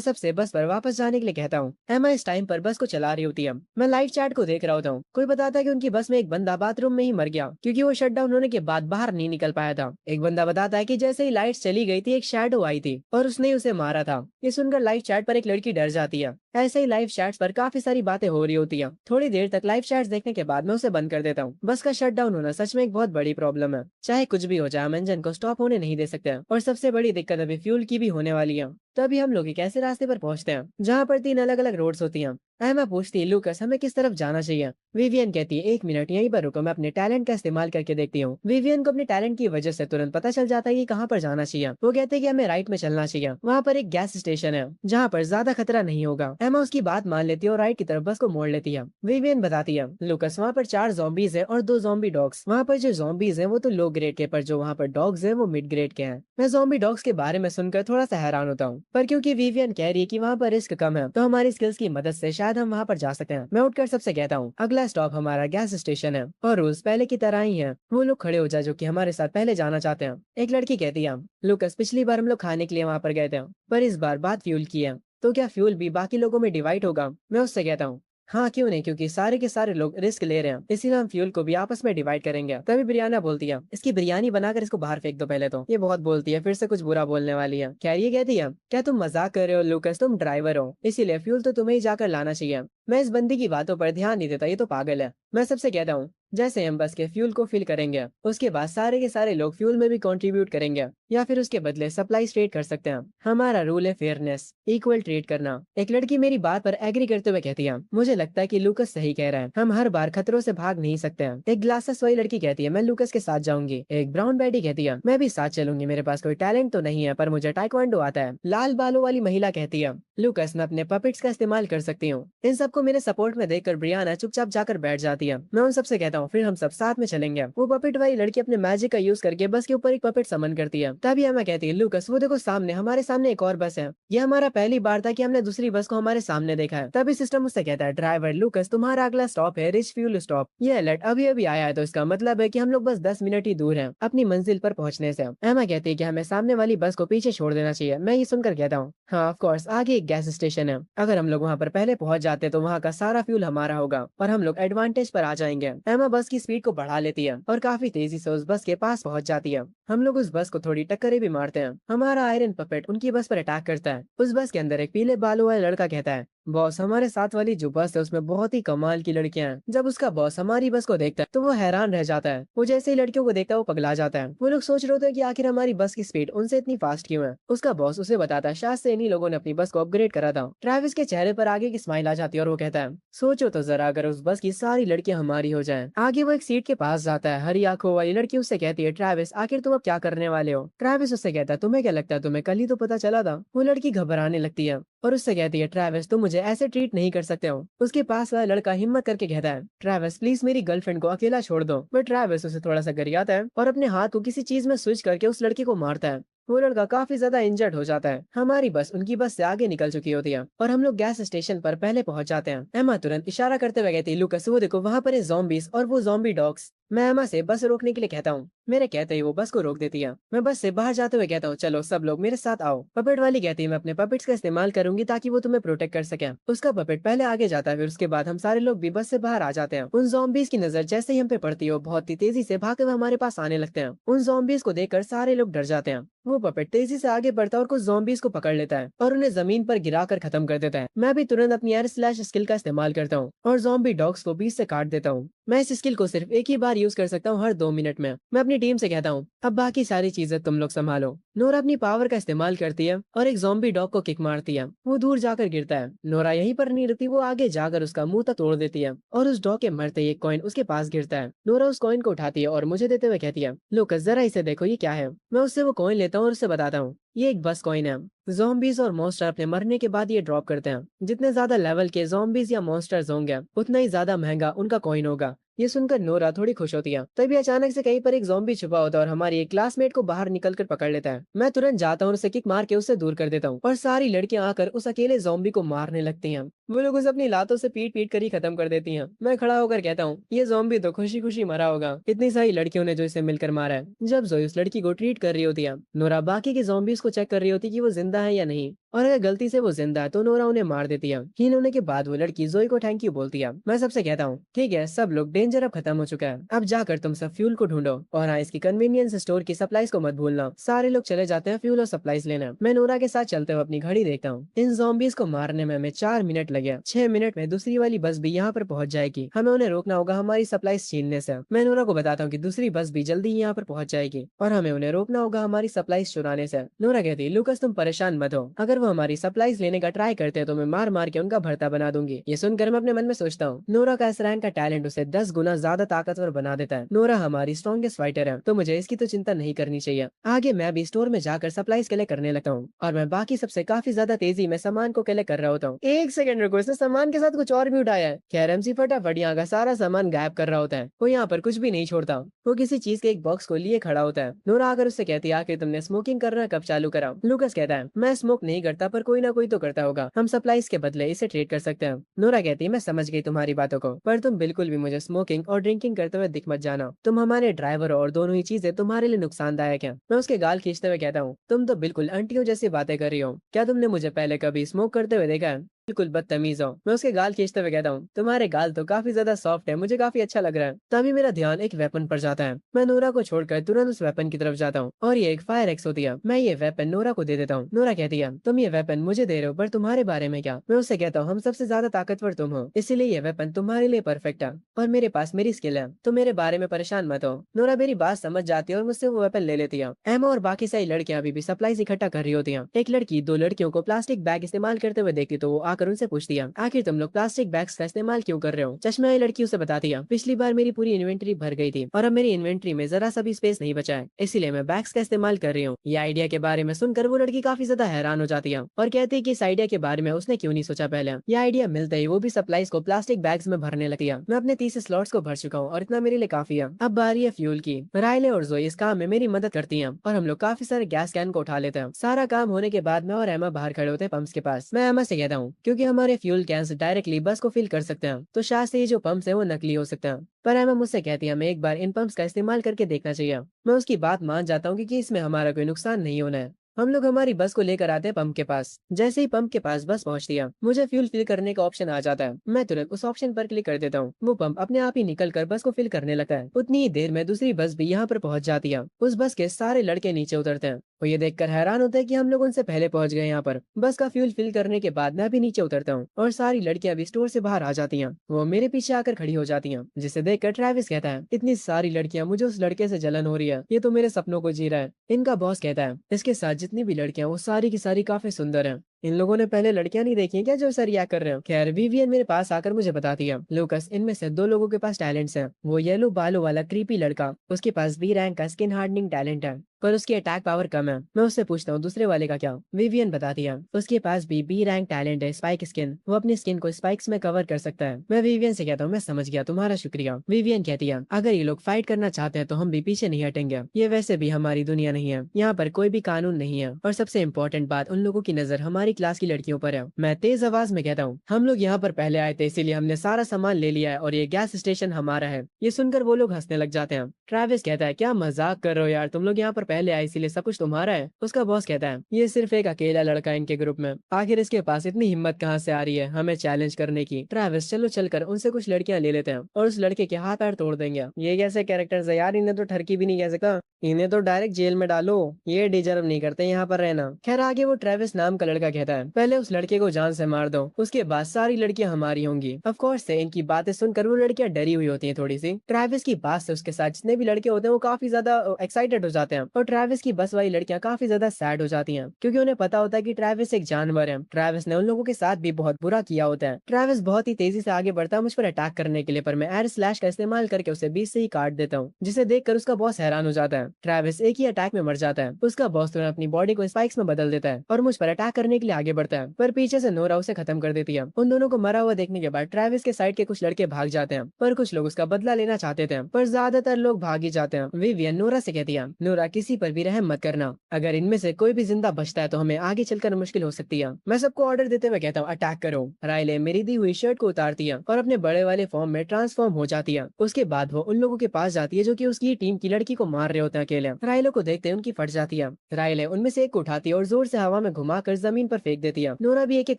सबसे बस पर वापस जाने के लिए कहता हूँ। एमा इस टाइम पर बस को चला रही होती है। मैं लाइव चैट को देख रहा होता हूँ। कोई बताता है कि उनकी बस में एक बंदा बाथरूम में ही मर गया क्योंकि वो शट डाउन होने के बाद बाहर नहीं निकल पाया था। एक बंदा बताता है कि जैसे ही लाइट्स चली गई थी एक शैडो आई थी और उसने ही उसे मारा था। ये सुनकर लाइव चैट पर एक लड़की डर जाती है। ऐसे ही लाइव चैट्स पर काफी सारी बातें हो रही होती हैं। थोड़ी देर तक लाइव चैट्स देखने के बाद मैं उसे बंद कर देता हूँ। बस का शट डाउन होना सच में एक बहुत बड़ी प्रॉब्लम है। चाहे कुछ भी हो जाए, हम इंजन को स्टॉप होने नहीं दे सकते और सबसे बड़ी दिक्कत अभी फ्यूल की भी होने वाली है। तभी हम लोग एक ऐसे रास्ते पर पहुंचते हैं जहाँ पर 3 अलग अलग रोड्स होती हैं। एमा पूछती है, लूकस हमें किस तरफ जाना चाहिए। विवियन कहती है, 1 मिनट यहीं पर रुको, मैं अपने टैलेंट का इस्तेमाल करके देखती हूँ। विवियन को अपने टैलेंट की वजह से तुरंत पता चल जाता है कि कहाँ पर जाना चाहिए। वो कहते हैं कि हमें राइट में चलना चाहिए, वहाँ पर एक गैस स्टेशन है जहाँ पर ज्यादा खतरा नहीं होगा। एमा उसकी बात मान लेती है और राइट की तरफ बस को मोड़ लेती है। विवियन बताती है, लूकस वहाँ पर 4 ज़ॉम्बीज है और 2 ज़ॉम्बी डॉग्स। वहाँ पर जो ज़ॉम्बीज हैं वो तो लो ग्रेड के, पर जो वहाँ पर डॉग्स हैं वो मिड ग्रेड के हैं। मैं ज़ॉम्बी डॉग्स के बारे में सुनकर थोड़ा सा हैरान होता हूँ, पर क्योंकि विवियन कह रही है कि वहाँ पर रिस्क कम है तो हमारी स्किल्स की मदद से शायद हम वहाँ पर जा सकते हैं। मैं उठकर सबसे कहता हूँ, अगला स्टॉप हमारा गैस स्टेशन है और रूल्स पहले की तरह ही है। वो लोग खड़े हो जाए जो कि हमारे साथ पहले जाना चाहते हैं। एक लड़की कहती है, लूकस पिछली बार हम लोग खाने के लिए वहाँ पर गए थे, पर इस बार बात फ्यूल की है, तो क्या फ्यूल भी बाकी लोगों में डिवाइड होगा। मैं उससे कहता हूँ, हाँ क्यों नहीं, क्योंकि सारे के सारे लोग रिस्क ले रहे हैं, इसीलिए हम फ्यूल को भी आपस में डिवाइड करेंगे। तभी ब्रियाना बोलती है, इसकी बिरयानी बनाकर इसको बाहर फेंक दो पहले तो। ये बहुत बोलती है, फिर से कुछ बुरा बोलने वाली है। खैर ये कहती है, क्या तुम मजाक कर रहे हो लूकस, तुम ड्राइवर हो इसीलिए फ्यूल तो तुम्हें ही जाकर लाना चाहिए। मैं इस बंदी की बातों पर ध्यान नहीं देता, ये तो पागल है। मैं सबसे कहता हूँ, जैसे हम बस के फ्यूल को फिल करेंगे उसके बाद सारे के सारे लोग फ्यूल में भी कंट्रीब्यूट करेंगे या फिर उसके बदले सप्लाई ट्रेड कर सकते हैं। हमारा रूल है फेयरनेस, इक्वल ट्रेड करना। एक लड़की मेरी बात पर एग्री करते हुए कहती है, मुझे लगता है कि लूकस सही कह रहा है, हम हर बार खतरों से भाग नहीं सकते हैं। एक ग्लासेस वाली लड़की कहती है, मैं लूकस के साथ जाऊंगी। एक ब्राउन बैडी कहती है, मैं भी साथ चलूंगी, मेरे पास कोई टैलेंट तो नहीं है पर मुझे टाइक्वांडो आता है। लाल बालों वाली महिला कहती है, लूकस मैं अपने पपेट्स का इस्तेमाल कर सकती हूँ। इन सबको मेरे सपोर्ट में देखकर ब्रियाना चुपचाप जाकर बैठ जाती है। मैं उन सबसे कहता हूँ, फिर हम सब साथ में चलेंगे। वो पपेट वाली लड़की अपने मैजिक का यूज करके बस के ऊपर एक पपेट समन करती है। तभी एमा कहती है, लूकस वो देखो सामने, हमारे सामने एक और बस है। ये हमारा पहली बार था कि हमने दूसरी बस को हमारे सामने देखा है। तभी सिस्टम उससे कहता है, ड्राइवर लूकस तुम्हारा अगला स्टॉप है रिच फ्यूल स्टॉप। ये अलर्ट अभी अभी आया है तो इसका मतलब है कि हम लोग बस 10 मिनट ही दूर हैं अपनी मंजिल पर पहुंचने से। एमा कहती है कि हमें सामने वाली बस को पीछे छोड़ देना चाहिए। मैं ये सुनकर कहता हूँ, हाँ ऑफ कोर्स, आगे एक गैस स्टेशन है, अगर हम लोग वहाँ पर पहले पहुंच जाते तो वहाँ का सारा फ्यूल हमारा होगा और हम लोग एडवांटेज पर आ जाएंगे। एमा बस की स्पीड को बढ़ा लेती है और काफी तेजी से उस बस के पास पहुंच जाती है। हम लोग उस बस को थोड़ी टक्करें भी मारते हैं। हमारा आयरन पपेट उनकी बस पर अटैक करता है। उस बस के अंदर एक पीले बालों वाला लड़का कहता है, बॉस हमारे साथ वाली जो बस है उसमें बहुत ही कमाल की लड़कियां हैं। जब उसका बॉस हमारी बस को देखता है तो वो हैरान रह जाता है। वो जैसे ही लड़कियों को देखता है वो पगला जाता है। वो लोग सोच रहे होते हैं कि आखिर हमारी बस की स्पीड उनसे इतनी फास्ट क्यों है। उसका बॉस उसे बताता है, शायद से इन्हीं लोगों ने अपनी बस को अपग्रेड करा था। ट्रैविस के चेहरे पर आगे की स्माइल आ जाती है और वो कहता है, सोचो तो जरा, अगर उस बस की सारी लड़कियां हमारी हो जाएं। आगे वो एक सीट के पास जाता है। हरी आंखों वाली लड़की उससे कहती है, ट्रैविस आखिर तुम अब क्या करने वाले हो। ट्रैविस उससे कहता है, तुम्हें क्या लगता है, तुम्हें कल ही तो पता चला था। वो लड़की घबराने लगती है और उससे कहती है, ट्रैविस तुम मुझे ऐसे ट्रीट नहीं कर सकते हो। उसके पास वाला लड़का हिम्मत करके कहता है, ट्रैविस प्लीज मेरी गर्लफ्रेंड को अकेला छोड़ दो। बट ट्रैविस उसे थोड़ा सा गरियाता है और अपने हाथ को किसी चीज में स्विच करके उस लड़की को मारता है। वो लड़का काफी ज्यादा इंजर्ड हो जाता है। हमारी बस उनकी बस से आगे निकल चुकी होती है और हम लोग गैस स्टेशन पर पहले पहुंच जाते हैं। एमा तुरंत इशारा करते हुए कहती है, लूकस वो देखो वहाँ पर है ज़ॉम्बीज और वो ज़ॉम्बी डॉग्स। मैं एमा से बस रोकने के लिए कहता हूँ। मेरे कहते ही वो बस को रोक देती है। मैं बस से बाहर जाते हुए कहता हूँ, चलो सब लोग मेरे साथ आओ। पपेट वाली कहती है, मैं अपने पपेट्स का इस्तेमाल करूंगी ताकि वो तुम्हें प्रोटेक्ट कर सके। उसका पपेट पहले आगे जाता है, फिर उसके बाद हम सारे लोग भी बस से बाहर आ जाते हैं। उन zombies की नजर जैसे ही हम पे पड़ती है, वो बहुत ही तेजी से भागते हुए हमारे पास आने लगते हैं। उन zombies को देखकर सारे लोग डर जाते हैं। वो पपेट तेजी से आगे बढ़ता है और कुछ zombies को पकड़ लेता है और उन्हें जमीन पर गिराकर खत्म कर देता है। मैं भी तुरंत अपनी एयर स्लैश स्किल का इस्तेमाल करता हूँ और zombie डॉग्स को बीच से काट देता हूँ। मैं इस स्किल को सिर्फ एक ही बार यूज कर सकता हूँ, हर 2 मिनट में। मैं अपनी टीम से कहता हूँ, अब बाकी सारी चीजें तुम लोग संभालो। नोरा अपनी पावर का इस्तेमाल करती है और एक ज़ॉम्बी डॉग को किक मारती है। वो दूर जाकर गिरता है। नोरा यहीं पर नहीं रुकती, वो आगे जाकर उसका मुंह तक तोड़ देती है और उस डॉग के मरते ही एक कॉइन उसके पास गिरता है। नोरा उस कॉइन को उठाती है और मुझे देते हुए कहती है, लुकस जरा इसे देखो, ये क्या है। मैं उससे वो कॉइन लेता हूँ और उससे बताता हूँ, ये एक बस कॉइन है। ज़ॉम्बीज और मॉन्स्टर अपने मरने के बाद ये ड्रॉप करते हैं। जितने ज्यादा लेवल के ज़ॉम्बीज या मॉन्स्टर्स होंगे, उतना ही ज्यादा महंगा उनका कॉइन होगा। ये सुनकर नोरा थोड़ी खुश होती है। तभी अचानक से कहीं पर एक ज़ॉम्बी छुपा होता है और हमारी एक क्लासमेट को बाहर निकलकर पकड़ लेता है। मैं तुरंत जाता हूँ और उसे किक मार के उससे दूर कर देता हूँ और सारी लड़कियां आकर उस अकेले ज़ॉम्बी को मारने लगती हैं। वो लोग उसे अपनी लातों से पीट पीट कर ही खत्म कर देती हैं। मैं खड़ा होकर कहता हूँ, ये ज़ॉम्बी तो खुशी खुशी मरा होगा, इतनी सारी लड़कियों ने जो इसे मिलकर मारा है। जब जोई उस लड़की को ट्रीट कर रही होती है, नोरा बाकी के ज़ॉम्बीज को चेक कर रही होती है कि वो जिंदा है या नहीं, और अगर गलती से वो जिंदा है तो नोरा उन्हें मार देती है। हील होने के बाद वो लड़की जोई को थैंक यू बोलती है। मैं सबसे कहता हूँ, ठीक है सब लोग, डेंजर अब खत्म हो चुका है, अब जाकर तुम सब फ्यूल को ढूंढो, और हाँ, इसकी कन्वीनियंस स्टोर की सप्लाईज को मत भूलना। सारे लोग चले जाते हैं फ्यूल और सप्लाईज लेने। मैं नोरा के साथ चलते हुए अपनी घड़ी देखता हूँ। इन zombies को मारने में हमें 4 मिनट लगे। 6 मिनट में दूसरी वाली बस भी यहाँ पर पहुंच जाएगी। हमें उन्हें रोकना होगा हमारी सप्लाईज छीनने से। मैं नोरा को बताता हूँ कि दूसरी बस भी जल्दी ही यहाँ पर पहुंच जाएगी और हमें उन्हें रोकना होगा हमारी सप्लाईज चुराने से। नोरा कहती है, लुकस तुम परेशान मत हो, अगर वो हमारी सप्लाईज लेने का ट्राई करते हैं तो मैं मार मार के उनका भरता बना दूंगी। ये सुनकर मैं अपने मन में सोचता हूँ, नोरा का इस रैंक का टैलेंट उसे 10 गुना ज्यादा ताकतवर बना देता है। नोरा हमारी स्ट्रॉन्गेस्ट फाइटर है, तो मुझे इसकी तो चिंता नहीं करनी चाहिए। आगे मैं भी स्टोर में जाकर सप्लाईज कलेक्ट करने लगता हूँ और मैं बाकी सबसे काफी ज्यादा तेजी में सामान को कलेक्ट कर रहा होता हूँ। एक सेकंड रुको, इसने सामान के साथ कुछ और भी उठाया है। खैर एमसी फटाफट यहाँ का सारा सामान गायब कर रहा होता है। वो यहाँ पर कुछ भी नहीं छोड़ता। वो किसी चीज के एक बॉक्स को लिए खड़ा होता है। नोरा आकर उससे कहती है, आखिर तुमने स्मोकिंग करना कब चालू करा। लुकस कहता है, मैं स्मोक नहीं करता, पर कोई ना कोई तो करता होगा, हम सप्लाईज के बदले इसे ट्रेड कर सकते हैं। नोरा कहती है, मैं समझ गई तुम्हारी बातों को, पर तुम बिल्कुल भी मुझे स्मोकिंग और ड्रिंकिंग करते हुए दिख मत जाना। तुम हमारे ड्राइवर और दोनों ही चीजें तुम्हारे लिए नुकसानदायक हैं। मैं उसके गाल खींचते हुए कहता हूँ, तुम तो बिल्कुल आंटियों जैसी बातें कर रही हो। क्या तुमने मुझे पहले कभी स्मोक करते हुए देखा है। बिल्कुल बदतमीज हो। मैं उसके गाल खींचते हुए कहता हूँ, तुम्हारे गाल तो काफी ज्यादा सॉफ्ट है, मुझे काफी अच्छा लग रहा है। तभी मेरा ध्यान एक वेपन पर जाता है। मैं नोरा को छोड़कर तुरंत उस वेपन की तरफ जाता हूँ और ये एक फायर एक्स होती है। मैं ये वेपन नोरा को दे देता हूँ। नोरा कहती है, तुम ये वेपन मुझे दे रहे हो, पर तुम्हारे बारे में क्या। मैं उससे कहता हूँ, हम सबसे ज्यादा ताकतवर तुम हो, इसीलिए ये वेपन तुम्हारे लिए परफेक्ट है और मेरे पास मेरी स्किल है, तो मेरे बारे में परेशान मत हो। नोरा मेरी बात समझ जाती है और मुझसे वो वेपन ले लेती है। एमा और बाकी सारी लड़कियां अभी भी सप्लाईज इकट्ठा कर रही होती हैं। एक लड़की दो लड़कियों को प्लास्टिक बैग इस्तेमाल करते हुए देखती तो वो आकर उनसे पूछती है, आखिर तुम लोग प्लास्टिक बैग्स का इस्तेमाल क्यों कर रहे हो। चश्मे वाली लड़की उसे बताती है, पिछली बार मेरी पूरी इन्वेंटरी भर गई थी और अब मेरी इन्वेंटरी में जरा सा भी स्पेस नहीं बचा है, इसीलिए मैं बैग्स का इस्तेमाल कर रही हूँ। ये आइडिया के बारे में सुनकर वो लड़की काफी ज्यादा हैरान हो जाती है और कहती है कि इस आइडिया के बारे में उसने क्यों नहीं सोचा पहले। ये आइडिया मिलते ही वो भी सप्लाईज को प्लास्टिक बैग्स में भरने लगती है। मैं अपने 30 स्लॉट्स को भर चुका हूँ और इतना मेरे लिए काफी है। अब बारी है फ्यूल की। राइले और जोई इस काम में मेरी मदद करती हैं और हम लोग काफी सारे गैस कैन को उठा लेते हैं। सारा काम होने के बाद मैं और एमा बाहर खड़े होते हैं पंप्स के पास। मैं एमा से कहता हूँ, क्योंकि हमारे फ्यूल कैंस डायरेक्टली बस को फिल कर सकते हैं, तो शायद से ये जो पंप्स हैं वो नकली हो सकते हैं। पर एमा मुझसे कहती है, हमें एक बार इन पंप्स का इस्तेमाल करके देखना चाहिए। मैं उसकी बात मान जाता हूँ क्योंकि इसमें हमारा कोई नुकसान नहीं होना है। हम लोग हमारी बस को लेकर आते हैं पंप के पास। जैसे ही पंप के पास बस पहुंचती है, मुझे फ्यूल फिल करने का ऑप्शन आ जाता है। मैं तुरंत उस ऑप्शन पर क्लिक कर देता हूँ। वो पंप अपने आप ही निकल कर बस को फिल करने लगता है। उतनी ही देर में दूसरी बस भी यहाँ पर पहुंच जाती है। उस बस के सारे लड़के नीचे उतरते हैं। वो ये देखकर हैरान होता है कि हम लोग उनसे पहले पहुंच गए यहाँ पर। बस का फ्यूल फिल करने के बाद मैं भी नीचे उतरता हूँ और सारी लड़कियां भी स्टोर से बाहर आ जाती हैं। वो मेरे पीछे आकर खड़ी हो जाती हैं, जिसे देखकर ट्रेविस कहता है, इतनी सारी लड़कियां, मुझे उस लड़के से जलन हो रही है, ये तो मेरे सपनों को जी रहा है। इनका बॉस कहता है, इसके साथ जितनी भी लड़कियां वो सारी की सारी काफी सुंदर हैं। इन लोगों ने पहले लड़कियां नहीं देखी हैं क्या जो ऐसा रिएक्ट कर रहे हो। खैर विवियन मेरे पास आकर मुझे बताती है, लूकस इनमें से दो लोगों के पास टैलेंट्स हैं। वो येलो बालों वाला क्रीपी लड़का, उसके पास बी रैंक का स्किन हार्डनिंग टैलेंट है, पर उसकी अटैक पावर कम है। मैं उससे पूछता हूँ दूसरे वाले का क्या। विवियन बताती है, उसके पास भी बी रैंक टैलेंट है, स्पाइक स्किन, वो अपनी स्किन को स्पाइक्स में कवर कर सकता है। मैं विवियन से कहता हूँ, मैं समझ गया, तुम्हारा शुक्रिया। विवियन कहती है, अगर ये लोग फाइट करना चाहते हैं तो हम भी पीछे नहीं हटेंगे। ये वैसे भी हमारी दुनिया नहीं है, यहाँ पर कोई भी कानून नहीं है, और सबसे इम्पोर्टेंट बात, उन लोगों की नजर हमारी क्लास की लड़कियों पर है। मैं तेज आवाज में कहता हूँ, हम लोग यहाँ पर पहले आए थे इसीलिए हमने सारा सामान ले लिया है और ये गैस स्टेशन हमारा है। ये सुनकर वो लोग हंसने लग जाते हैं। ट्रेविस कहता है, क्या मजाक कर रहे हो यार, तुम लोग यहाँ पर पहले आए इसीलिए सब कुछ तुम्हारा है। उसका बॉस कहता है, ये सिर्फ एक अकेला लड़का है इनके ग्रुप में, आखिर इसके पास इतनी हिम्मत कहाँ से आ रही है हमें चैलेंज करने की। ट्रेविस, चलो चलकर उनसे कुछ लड़कियां ले लेते हैं और उस लड़के के हाथ पैर तोड़ देंगे। ये कैसे कैरेक्टर्स है यार, इन्हें तो ठरकी भी नहीं कह सका, इन्हें तो डायरेक्ट जेल में डालो, ये डिजर्व नहीं करते यहाँ पर रहना। खैर आगे वो ट्रेविस नाम का लड़का कहता है, पहले उस लड़के को जान से मार दो, उसके बाद सारी लड़कियां हमारी होंगी। ऑफ कोर्स से इनकी बातें सुनकर वो लड़कियां डरी हुई होती हैं थोड़ी सी। ट्रेविस की बात से उसके साथ जितने भी लड़के होते हैं वो काफी ज्यादा एक्साइटेड हो जाते हैं और ट्रेविस की बस वाली लड़कियां काफी ज्यादा सैड हो जाती हैं क्योंकि उन्हें पता होता है कि ट्रेविस एक जानवर है। ट्रेविस ने उन लोगों के साथ भी बहुत बुरा किया होता है। ट्रेविस बहुत ही तेजी से आगे बढ़ता है मुझ पर अटैक करने के लिए, पर मैं एयर स्लैश का इस्तेमाल करके उसे बीच से ही काट देता हूँ, जिसे देखकर उसका बॉस हैरान हो जाता है। ट्रेविस एक ही अटैक में मर जाता है। उसका बॉस तुरंत अपनी बॉडी को स्पाइक्स में बदल देता है और मुझ पर अटैक करने के लिए आगे बढ़ता है, पर पीछे से नोरा उसे खत्म कर देती है। उन दोनों को मरा हुआ देखने के बाद ट्रेविस के साइड के कुछ लड़के भाग जाते हैं, पर कुछ लोग उसका बदला लेना चाहते थे, पर ज्यादातर लोग भाग ही जाते हैं। विवियन नोरा से कहती है, नोरा किसी पर भी रहम मत करना, अगर इनमें से कोई भी जिंदा बचता है तो हमें आगे चलकर मुश्किल हो सकती है। मैं सबको ऑर्डर देते हुए कहता हूँ, अटैक करो। राइले मेरी दी हुई शर्ट को उतारती है और अपने बड़े वाले फॉर्म में ट्रांसफॉर्म हो जाती है। उसके बाद वो उन लोगों के पास जाती है जो कि उसकी टीम की लड़की को मार रहे होते हैं अकेले। राइलो को देखते उनकी फट जाती है। राइले उनमें से एक को उठाती है और जोर से हवा में घुमाकर जमीन पर फेंक देती है। नोरा भी एक एक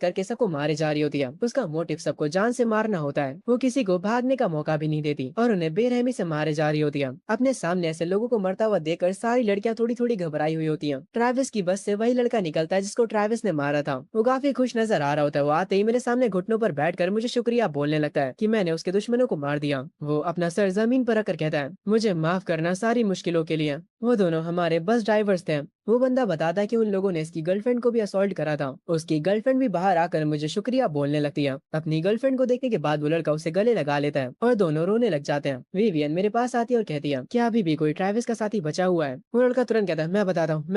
करके सबको मारे जा रही होती है। उसका मोटिव सबको जान से मारना होता है, वो किसी को भागने का मौका भी नहीं देती और उन्हें बेरहमी से मारे जा रही होती है। अपने सामने ऐसे लोगों को मरता हुआ देखकर सारी लड़कियां थोड़ी थोड़ी घबराई हुई होती हैं। ट्रेविस की बस से वही लड़का निकलता है जिसको ट्रेविस ने मारा था। वो काफी खुश नजर आ रहा होता है। वो आते ही मेरे सामने घुटनों पर बैठकर मुझे शुक्रिया बोलने लगता है कि मैंने उसके दुश्मनों को मार दिया। वो अपना सर जमीन पर रखकर कहता है, मुझे माफ करना सारी मुश्किलों के लिए। वो दोनों हमारे बस ड्राइवर्स थे। वो बंदा बताता है कि उन लोगों ने इसकी गर्लफ्रेंड को भी असॉल्ट करा था। उसकी गर्लफ्रेंड भी बाहर आकर मुझे शुक्रिया बोलने लगती है। अपनी गर्लफ्रेंड को देखने के बाद वो लड़का उसे गले लगा लेता है और दोनों रोने लग जाते हैं। विवियन मेरे पास आती है और कहती है, क्या अभी भी कोई ट्रेविस का साथी बचा हुआ है? वो लड़का तुरंत कहता है, मैं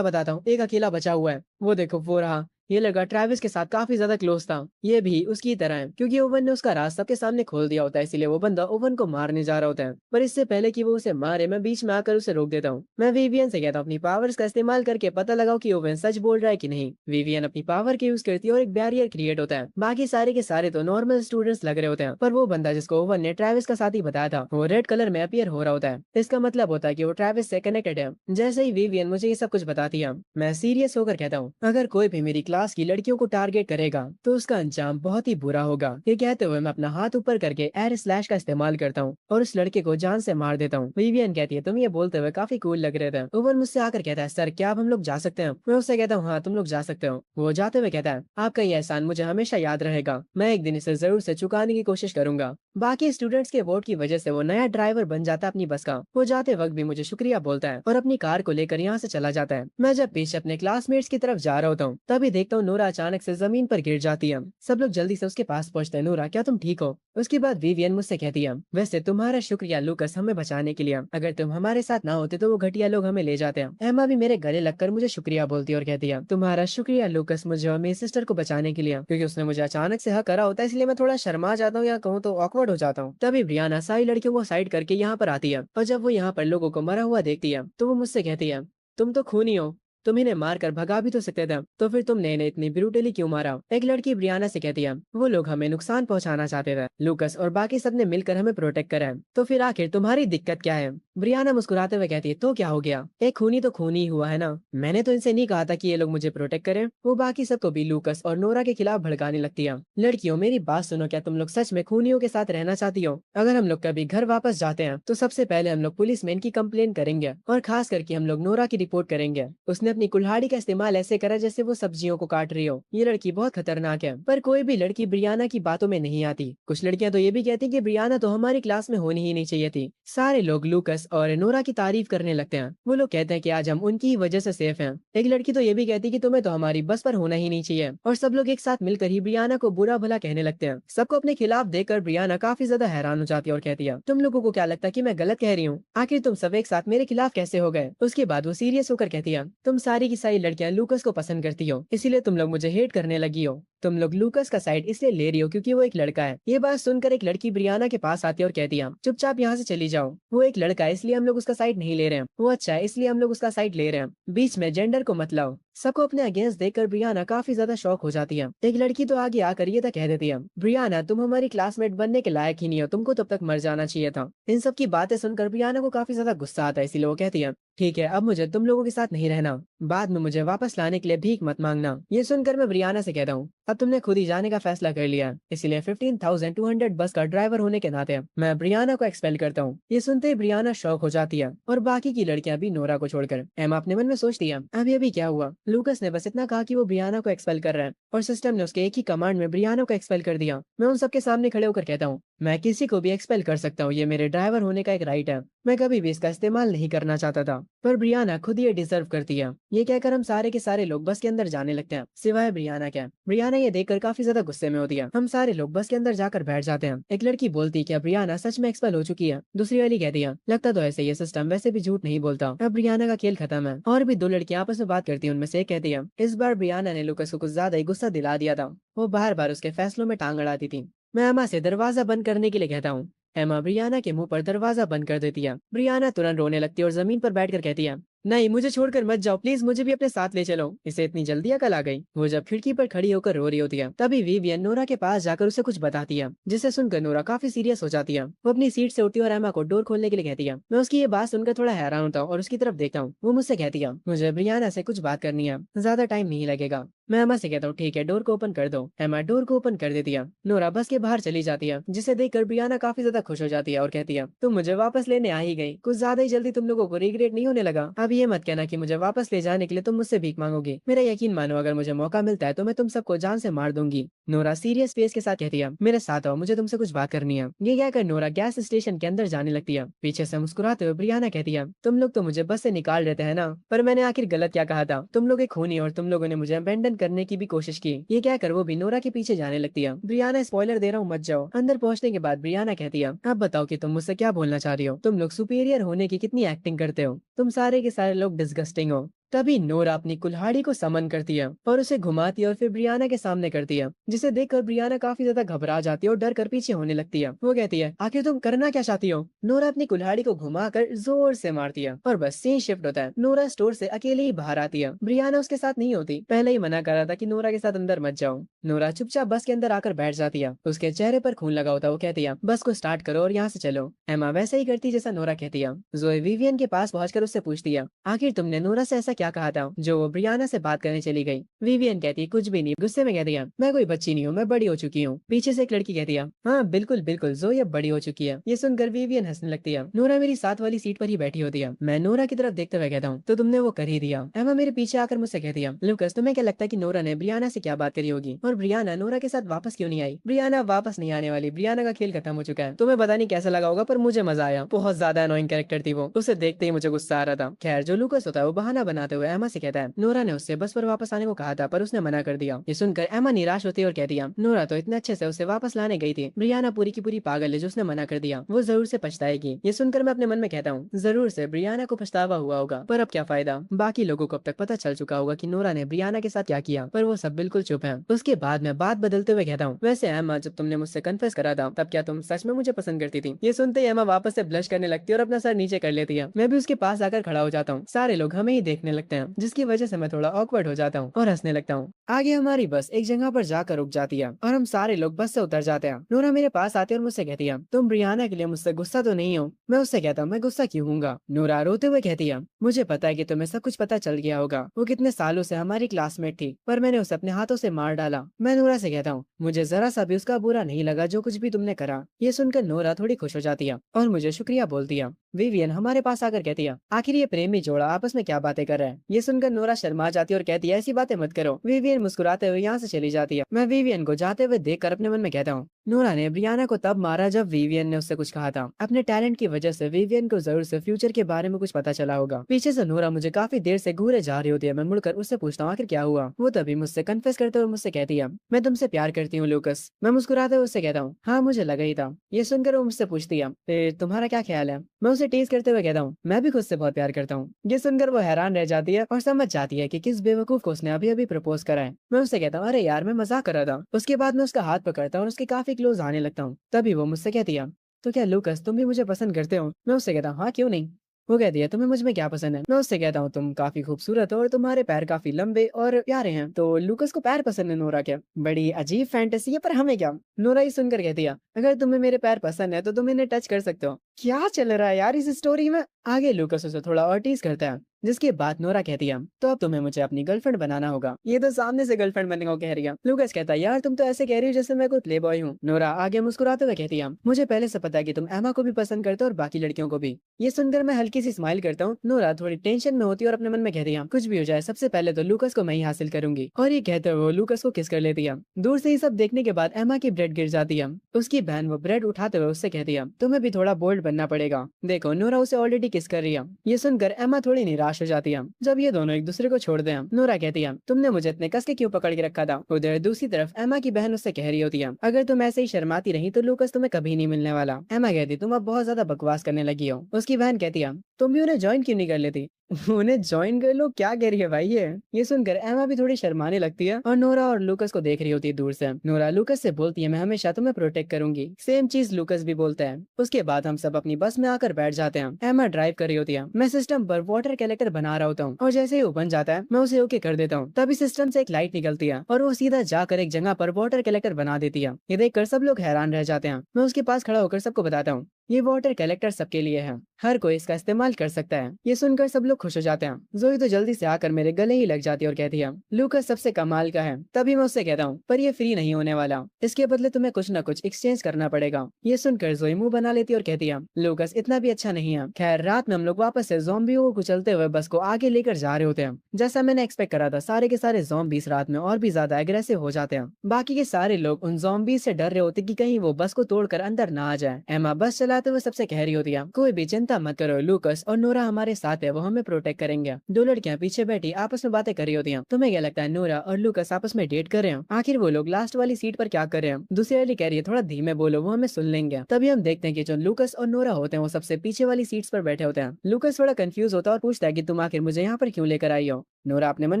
बताता हूँ, एक अकेला बचा हुआ है, वो देखो वो रहा। ये लड़का ट्रेविस के साथ काफी ज्यादा क्लोज था। ये भी उसकी तरह है क्योंकि ओवन ने उसका राज सबके सामने खोल दिया होता है, इसीलिए वो बंदा ओवन को मारने जा रहा होता है। पर इससे पहले कि वो उसे मारे मैं बीच में आकर उसे रोक देता हूँ। मैं विवियन से कहता हूँ, अपनी पावर्स का इस्तेमाल करके पता लगाओ कि ओवन सच बोल रहा है कि नहीं। विवियन अपनी पावर के यूज करती है और एक बैरियर क्रिएट होता है। बाकी सारे के सारे तो नॉर्मल स्टूडेंट्स लग रहे होते हैं, पर वो बंदा जिसको ओवन ने ट्रेविस का साथी बताया था वो रेड कलर में अपीयर हो रहा होता है। इसका मतलब होता है कि वो ट्रेविस से कनेक्टेड है। जैसे ही विवियन मुझे ये सब कुछ बताती है मैं सीरियस होकर कहता हूँ, अगर कोई भी मेरी क्लास की लड़कियों को टारगेट करेगा तो उसका अंजाम बहुत ही बुरा होगा। ये कहते हुए मैं अपना हाथ ऊपर करके एयर स्लैश का इस्तेमाल करता हूँ और उस लड़के को जान से मार देता हूँ। विवियन कहती है, तुम ये बोलते हुए काफी कूल लग रहे थे। ओवन मुझसे आकर कहता है, सर क्या अब हम लोग जा सकते हैं? मैं उससे कहता हूँ, हाँ तुम लोग जा सकते हो। वो जाते हुए कहता है, आपका ये एहसान मुझे हमेशा याद रहेगा, मैं एक दिन इसे जरूर से चुकाने की कोशिश करूंगा। बाकी स्टूडेंट्स के वोट की वजह से वो नया ड्राइवर बन जाता है अपनी बस का। वो जाते वक्त भी मुझे शुक्रिया बोलता है और अपनी कार को लेकर यहाँ से चला जाता है। मैं जब पीछे अपने क्लासमेट्स की तरफ जा रहा होता हूँ तभी देखता हूँ नोरा अचानक से जमीन पर गिर जाती है। सब लोग जल्दी से उसके पास पहुंचते हैं। नोरा क्या तुम ठीक हो? उसके बाद विवियन मुझसे कहती है, वैसे तुम्हारा शुक्रिया लूकस हमें बचाने के लिए, अगर तुम हमारे साथ ना होते तो वो घटिया लोग हमें ले जाते हैं। एमा भी मेरे गले लगकर मुझे शुक्रिया बोलती है और कहती है, तुम्हारा शुक्रिया लूकस मुझे और मेरी सिस्टर को बचाने के लिए, क्योंकि उसने मुझे अचानक से हक करा होता है इसलिए मैं थोड़ा शर्मा जाता हूँ या कहूँ तो ऑकवर्ड हो जाता हूँ। तभी ब्रियाना सारी लड़कियों को साइड करके यहाँ पर आती है और जब वो यहाँ पर लोगों को मरा हुआ देखती है तो वो मुझसे कहती है, तुम तो खूनी हो, तुम इन्हें मार कर भगा भी तो सकते थे, तो फिर तुमने इन्हें इतनी ब्रूटली क्यों मारा? एक लड़की ब्रियाना से कहती है, वो लोग हमें नुकसान पहुंचाना चाहते थे, लूकस और बाकी सबने मिलकर हमें प्रोटेक्ट करा है, तो फिर आखिर तुम्हारी दिक्कत क्या है? ब्रियाना मुस्कुराते हुए कहती है, तो क्या हो गया, एक खूनी तो खूनी ही हुआ है ना, मैंने तो इनसे नहीं कहा था कि ये लोग मुझे प्रोटेक्ट करें। वो बाकी सबको भी लूकस और नोरा के खिलाफ भड़काने लगती है। लड़कियों मेरी बात सुनो, क्या तुम लोग सच में खूनियों के साथ रहना चाहती हो? अगर हम लोग कभी घर वापस जाते हैं तो सबसे पहले हम लोग पुलिस मैन की कंप्लेन करेंगे और खास करके हम लोग नोरा की रिपोर्ट करेंगे। उसने अपनी कुल्हाड़ी का इस्तेमाल ऐसे करा जैसे वो सब्जियों को काट रही हो। ये लड़की बहुत खतरनाक है। पर कोई भी लड़की ब्रियाना की बातों में नहीं आती। कुछ लड़कियां तो ये भी कहती कि ब्रियाना तो हमारी क्लास में होनी ही नहीं चाहिए थी। सारे लोग लूकस और नोरा की तारीफ करने लगते हैं। वो लोग कहते हैं कि आज हम उनकी ही वजह से सेफ हैं। एक लड़की तो ये भी कहती कि तुम्हें तो हमारी बस पर होना ही नहीं चाहिए। और सब लोग एक साथ मिलकर ही ब्रियाना को बुरा भला कहने लगते हैं। सबको अपने खिलाफ देखकर ब्रियाना काफी ज्यादा हैरान हो जाती है और कहती है, तुम लोगों को क्या लगता है कि मैं गलत कह रही हूँ? आखिर तुम सब एक साथ मेरे खिलाफ कैसे हो गए? उसके बाद वो सीरियस होकर कहती है, तुम सारी की सारी लड़कियां लूकस को पसंद करती हो, इसीलिए तुम लोग मुझे हेट करने लगी हो। तुम लोग लूकस का साइड इसलिए ले रही हो क्योंकि वो एक लड़का है। ये बात सुनकर एक लड़की ब्रियाना के पास आती है और कहती है चुपचाप यहाँ से चली जाओ। वो एक लड़का है इसलिए हम लोग उसका साइड नहीं ले रहे हैं। वो अच्छा है इसलिए हम लोग उसका साइड ले रहे हैं। बीच में जेंडर को मत लाओ। सबको अपने अगेंस्ट देखकर ब्रियाना काफी ज्यादा शॉक हो जाती है। एक लड़की तो आगे आकर ये तक कह देती है ब्रियाना तुम हमारी क्लासमेट बनने के लायक ही नहीं हो, तुमको तब तक मर जाना चाहिए था। इन सब की बातें सुनकर ब्रियाना को काफी ज्यादा गुस्सा आता है, इसीलिए वो कहती है ठीक है अब मुझे तुम लोगों के साथ नहीं रहना। बाद में मुझे वापस लाने के लिए भीख मत मांगना। ये सुनकर मैं ब्रियाना से कहता हूँ अब तुमने खुद ही जाने का फैसला कर लिया है, इसीलिए 15,200 बस का ड्राइवर होने के नाते मैं ब्रियाना को एक्सपेल करता हूँ। ये सुनते ही ब्रियाना शॉक हो जाती है और बाकी की लड़कियां भी नोरा को छोड़कर। एमा अपने मन में सोचती है अभी क्या हुआ, लूकस ने बस इतना कहा कि वो ब्रियाना को एक्सपेल कर रहा है और सिस्टम ने उसके एक ही कमांड में ब्रियाना को एक्सपेल कर दिया। मैं उन सबके सामने खड़े होकर कहता हूँ मैं किसी को भी एक्सपेल कर सकता हूँ, ये मेरे ड्राइवर होने का एक राइट है। मैं कभी भी इसका इस्तेमाल नहीं करना चाहता था, पर ब्रियाना खुद ये डिजर्व करती है। ये कहकर हम सारे के सारे लोग बस के अंदर जाने लगते हैं सिवाय ब्रियाना के। ब्रियाना ये देखकर काफी ज्यादा गुस्से में होती है। हम सारे लोग बस के अंदर जाकर बैठ जाते हैं। एक लड़की बोलती है क्या ब्रियाना सच में एक्सपेल हो चुकी है। दूसरी वाली कहती है लगता तो ऐसे, ये सिस्टम वैसे भी झूठ नहीं बोलता। अब ब्रियाना का खेल खत्म है। और भी दो लड़कियां आपस में बात करती है। उनमें से एक कहती है इस बार ब्रियाना ने लूकस को कुछ ज्यादा ही गुस्सा दिला दिया था। वो बार बार उसके फैसलों में टांग अड़ाती थी। मैं एमा से दरवाजा बंद करने के लिए कहता हूँ। एमा ब्रियाना के मुंह पर दरवाजा बंद कर देती है। ब्रियाना तुरंत रोने लगती है और जमीन पर बैठकर कहती है नहीं मुझे छोड़कर मत जाओ प्लीज, मुझे भी अपने साथ ले चलो। इसे इतनी जल्दी अकल आ गई। वो जब खिड़की पर खड़ी होकर रो रही होती है तभी विवियन नोरा के पास जाकर उसे कुछ बताती है, जिसे सुनकर नोरा काफी सीरियस हो जाती है। वो अपनी सीट से उठती है और एमा को डोर खोलने के लिए कहती है। मैं उसकी ये बात सुनकर थोड़ा हैरान होता हूँ और उसकी तरफ देखता हूँ। वो मुझसे कहती है मुझे ब्रियाना से कुछ बात करनी है, ज्यादा टाइम नहीं लगेगा। मैं एमा से कहता हूँ ठीक है डोर को ओपन कर दो। एमा डोर को ओपन कर देती है। नोरा बस के बाहर चली जाती है, जिसे देखकर ब्रियाना काफी ज्यादा खुश हो जाती है और कहती है तुम मुझे वापस लेने आ ही गई, कुछ ज्यादा ही जल्दी तुम लोगों को रिग्रेट नहीं होने लगा। अब ये मत कहना कि मुझे वापस ले जाने के लिए तुम मुझसे भीख मांगोगे। मेरा यकीन मानो अगर मुझे मौका मिलता है तो मैं तुम सबको जान से मार दूंगी। नोरा सीरियस फेस के साथ कहती है मेरे साथ आओ, मुझे तुमसे कुछ बात करनी है। ये कहकर नोरा गैस स्टेशन के अंदर जाने लगती है। पीछे से मुस्कुराते हुए ब्रियाना कहती है तुम लोग तो मुझे बस से निकाल देते हैं ना, पर मैंने आखिर गलत क्या कहा था। तुम लोग एक खूनी और तुम लोगों ने मुझे अबेंडन करने की भी कोशिश की। ये कहकर वो भी नोरा के पीछे जाने लगती है। ब्रियाना स्पॉइलर दे रहा हूँ मत जाओ। अंदर पहुंचने के बाद ब्रियाना कहती है अब बताओ कि तुम मुझसे क्या बोलना चाह रही हो। तुम लोग सुपीरियर होने की कितनी एक्टिंग करते हो, तुम सारे के सारे लोग डिस्गस्टिंग हो। तभी नोरा अपनी कुल्हाड़ी को समन करती है और उसे घुमाती है और फिर ब्रियाना के सामने करती है, जिसे देखकर ब्रियाना काफी ज्यादा घबरा जाती है और डर कर पीछे होने लगती है। वो कहती है आखिर तुम करना क्या चाहती हो। नोरा अपनी कुल्हाड़ी को घुमाकर जोर से मारती है और बस सीन शिफ्ट होता है। नोरा स्टोर से अकेले ही बाहर आती है। ब्रियाना उसके साथ नहीं होती। पहले ही मना कर रहा था कि नोरा के साथ अंदर मत जाओ। नोरा चुपचाप बस के अंदर आकर बैठ जाती है। उसके चेहरे पर खून लगा होता है। वो कहती है बस को स्टार्ट करो और यहाँ से चलो। एमा वैसे ही करती जैसा नोरा कहती है। जोए विवियन के पास पहुंचकर उससे पूछती है आखिर तुमने नोरा से ऐसा क्या कहा था जो वो ब्रियाना से बात करने चली गई। विवियन कहती है कुछ भी नहीं। गुस्से में कहती है मैं कोई बच्ची नहीं हूँ, मैं बड़ी हो चुकी हूँ। पीछे से एक लड़की कहती है हाँ बिल्कुल बिल्कुल जोए अब बड़ी हो चुकी है। ये सुनकर विवियन हंसने लगती है। नोरा मेरी साथ वाली सीट पर ही बैठी होती है। मैं नोरा की तरफ देखते हुए कहता हूँ तो तुमने वो कर ही दिया। एमा मेरे पीछे आकर मुझसे कहती है लुकस तुम्हें क्या लगता है कि नोरा ने ब्रियाना से क्या बात करी होगी और ब्रियाना नोरा के साथ वापस क्यों नहीं आई। ब्रियाना वापस नहीं आने वाली। ब्रियाना का खेल खत्म हो चुका है। तुम्हें पता नहीं कैसा लगा होगा पर मुझे मजा आया। बहुत ज्यादा अनोइंग कैरेक्टर थी वो, उसे देखते ही मुझे गुस्सा आ रहा था। खैर जो लुकस होता है वो बहाना बनाते हुए एमा से कहता है नोरा ने उससे बस पर वापस आने को कहा था पर उसने मना कर दिया। ये सुनकर एमा निराश होती है और कहती है नोरा तो इतने अच्छे से उसे वापस लाने गई थी। ब्रियाना पूरी की पूरी पागल है जो उसने मना कर दिया। वो जरूर से पछताएगी। ये सुनकर मैं अपने मन में कहता हूँ जरूर से ब्रियाना को पछतावा हुआ होगा, पर अब क्या फायदा। बाकी लोगों को अब तक पता चल चुका होगा कि नोरा ने ब्रियाना के साथ क्या किया, पर वो सब बिल्कुल चुप है। उसके बाद मैं बात बदलते हुए कहता हूँ वैसे एमा जब तुमने मुझसे कन्फेस करा था तब क्या तुम सच में मुझे पसंद करती थी। ये सुनते ही एमा वापस से ब्लश करने लगती है और अपना सर नीचे कर लेती है। मैं भी उसके पास आकर खड़ा हो जाता हूँ। सारे लोग हमें ही देखने लगते हैं, जिसकी वजह से मैं थोड़ा ऑकवर्ड हो जाता हूँ और हंसने लगता हूँ। आगे हमारी बस एक जगह पर जाकर रुक जाती है और हम सारे लोग बस से उतर जाते हैं। नोरा मेरे पास आती है और मुझसे कहती है तुम ब्रियाना के लिए मुझसे गुस्सा तो नहीं हो। मैं उससे कहता हूँ मैं गुस्सा क्यों हूँगा। नोरा रोते हुए कहती है मुझे पता है कि तुम्हें सब कुछ पता चल गया होगा। वो कितने सालों से हमारी क्लासमेट थी पर मैंने उसे अपने हाथों से मार डाला। मैं नोरा से कहता हूँ मुझे जरा सा भी उसका बुरा नहीं लगा जो कुछ भी तुमने करा। ये सुनकर नोरा थोड़ी खुश हो जाती है और मुझे शुक्रिया बोलती है। विवियन हमारे पास आकर कहती है आखिर ये प्रेमी जोड़ा आपस में क्या बातें कर रहे हैं। ये सुनकर नोरा शर्मा जाती है और कहती है ऐसी बातें मत करो। विवियन मुस्कुराते हुए यहाँ से चली जाती है। मैं विवियन को जाते हुए देखकर अपने मन में कहता हूँ नोरा ने ब्रियाना को तब मारा जब विवियन ने उससे कुछ कहा था। अपने टैलेंट की वजह से विवियन को जरूर से फ्यूचर के बारे में कुछ पता चला होगा। पीछे से नोरा मुझे काफी देर से घूरे जा रही होती है। मैं मुड़कर उससे पूछता हूँ आखिर क्या हुआ। वो तभी मुझसे कन्फेस करते हुए मुझसे कहती है, मैं तुमसे प्यार करती हूँ लूकस। मैं मुस्कुराते हुए उससे कहता हूँ, हाँ मुझे लगा ही था। ये सुनकर वो मुझसे पूछती है, फिर तुम्हारा क्या ख्याल है। मैं उसे टीज करते हुए कहता हूँ, मैं भी खुद से बहुत प्यार करता हूँ। ये सुनकर वो हैरान रह जाती है और समझ जाती है कि किस बेवकूफ को उसने अभी अभी प्रपोज करा है। मैं उससे कहता हूँ, अरे यार मैं मजाक कर रहा था। उसके बाद मैं उसका हाथ पकड़ता हूँ और उसके काफी क्लोज आने लगता हूँ। तभी वो मुझसे कहती है, तो क्या लूकस तुम भी मुझे पसंद करते हो। मैं उससे कहता हूँ, हाँ क्यों नहीं। वो कहती है, तुम्हें मुझ में क्या पसंद है। मैं उससे कहता हूँ, तुम काफी खूबसूरत हो और तुम्हारे पैर काफी लंबे और प्यारे हैं। तो लूकस को पैर पसंद है नोरा क्या। बड़ी अजीब फैंटेसी है, पर हमें क्या। नोरा ही सुनकर कहती है, अगर तुम्हें मेरे पैर पसंद है तो तुम इन्हें टच कर सकते हो। क्या चल रहा है यार इस स्टोरी में। आगे लूकस उसे थोड़ा और टीज करता है, जिसके बाद नोरा कहती है, तो अब तुम्हें मुझे अपनी गर्लफ्रेंड बनाना होगा। ये तो सामने से गर्लफ्रेंड बनने को कह रही है। लूकस कहता है, यार तुम तो ऐसे कह रही हो जैसे मैं कोई प्ले बॉय हूँ। नोरा आगे मुस्कुराते हुए कहती है, मुझे पहले से पता है कि तुम एमा को भी पसंद करते हो और बाकी लड़कियों को भी। ये सुनकर मैं हल्की सी स्माइल करता हूँ। नोरा थोड़ी टेंशन में होती है और अपने मन में कहती है, कुछ भी हो जाए सबसे पहले तो लूकस को मैं ही हासिल करूंगी। और ये कहते हुए वो लूकस को किस कर लेती है। दूर से ही सब देखने के बाद एमा की ब्रेड गिर जाती है। उसकी बहन वो ब्रेड उठाते हुए उससे कहती है, तुम्हें भी थोड़ा बोल्ड बनना पड़ेगा। देखो नोरा उसे ऑलरेडी किस कर रही है। ये सुनकर एमा थोड़ी निराश हो जाती है। जब ये दोनों एक दूसरे को छोड़ते हैं, नोरा कहती है, तुमने मुझे इतने कस के क्यों पकड़ के रखा था। उधर दूसरी तरफ एमा की बहन उससे कह रही होती है, अगर तुम ऐसे ही शर्माती रही तो लूकस तुम्हें कभी नहीं मिलने वाला। एमा कहती, तुम अब बहुत ज्यादा बकवास करने लगी हो। उसकी बहन कहती है, तुम भी उन्हें ज्वाइन क्यों नहीं कर लेती। उन्हें ज्वाइन कर लो, क्या कह रही है भाई ये सुनकर एमा भी थोड़ी शर्माने लगती है और नोरा और लूकस को देख रही होती है दूर से। नोरा लूकस से बोलती है, मैं हमेशा तुम्हें प्रोटेक्ट करूंगी। सेम चीज लूकस भी बोलता है। उसके बाद हम सब अपनी बस में आकर बैठ जाते हैं। एमा ड्राइव कर रही होती है। मैं सिस्टम पर वाटर कलेक्टर बना रहा होता हूँ और जैसे ही वो बन जाता है मैं उसे ओके कर देता हूँ। तभी सिस्टम से एक लाइट निकलती है और वो सीधा जाकर एक जगह पर वाटर कलेक्टर बना देती है। ये देखकर सब लोग हैरान रह जाते हैं। मैं उसके पास खड़ा होकर सबको बताता हूँ, ये वाटर कलेक्टर सबके लिए है, हर कोई इसका इस्तेमाल कर सकता है। ये सुनकर सब लोग खुश हो जाते हैं। जोई तो जल्दी से आकर मेरे गले ही लग जाती है और कहती है, लूकस सबसे कमाल का है। तभी मैं उससे कहता हूँ, पर ये फ्री नहीं होने वाला, इसके बदले तुम्हें कुछ न कुछ एक्सचेंज करना पड़ेगा। ये सुनकर जोई मुंह बना लेती है और कहती है, लूकस इतना भी अच्छा नहीं है। खैर रात में हम लोग वापस से ज़ॉम्बियों को कुचलते हुए बस को आगे लेकर जा रहे होते हैं। जैसा मैंने एक्सपेक्ट करा था, सारे के सारे ज़ॉम्बीज रात में और भी ज्यादा एग्रेसिव हो जाते हैं। बाकी के सारे लोग उन ज़ॉम्बीज से डर रहे होते कि कहीं वो बस को तोड़कर अंदर ना आ जाए। एमा बस चलाते हुए सबसे कह रही होती है, कोई भी चिंता मत करो, लूकस और नोरा हमारे साथ है, वो हमें प्रोटेक्ट करेंगे। दो लड़कियां पीछे बैठी आपस में बातें कर रही होती हैं। तुम्हें क्या लगता है नोरा और लूकस आपस में डेट कर रहे हैं। आखिर वो लोग लास्ट वाली सीट पर क्या कर रहे हैं। दूसरी वाली कह रही है, थोड़ा धीमे बोलो वो हमें सुन लेंगे। तभी हम देखते हैं कि जो लूकस और नोरा होते हैं वो सबसे पीछे वाली सीट्स पर बैठे होते हैं। लूकस थोड़ा कंफ्यूज होता है और पूछता है कि तुम आखिर मुझे यहाँ पर क्यों लेकर आई हो। नोरा अपने मन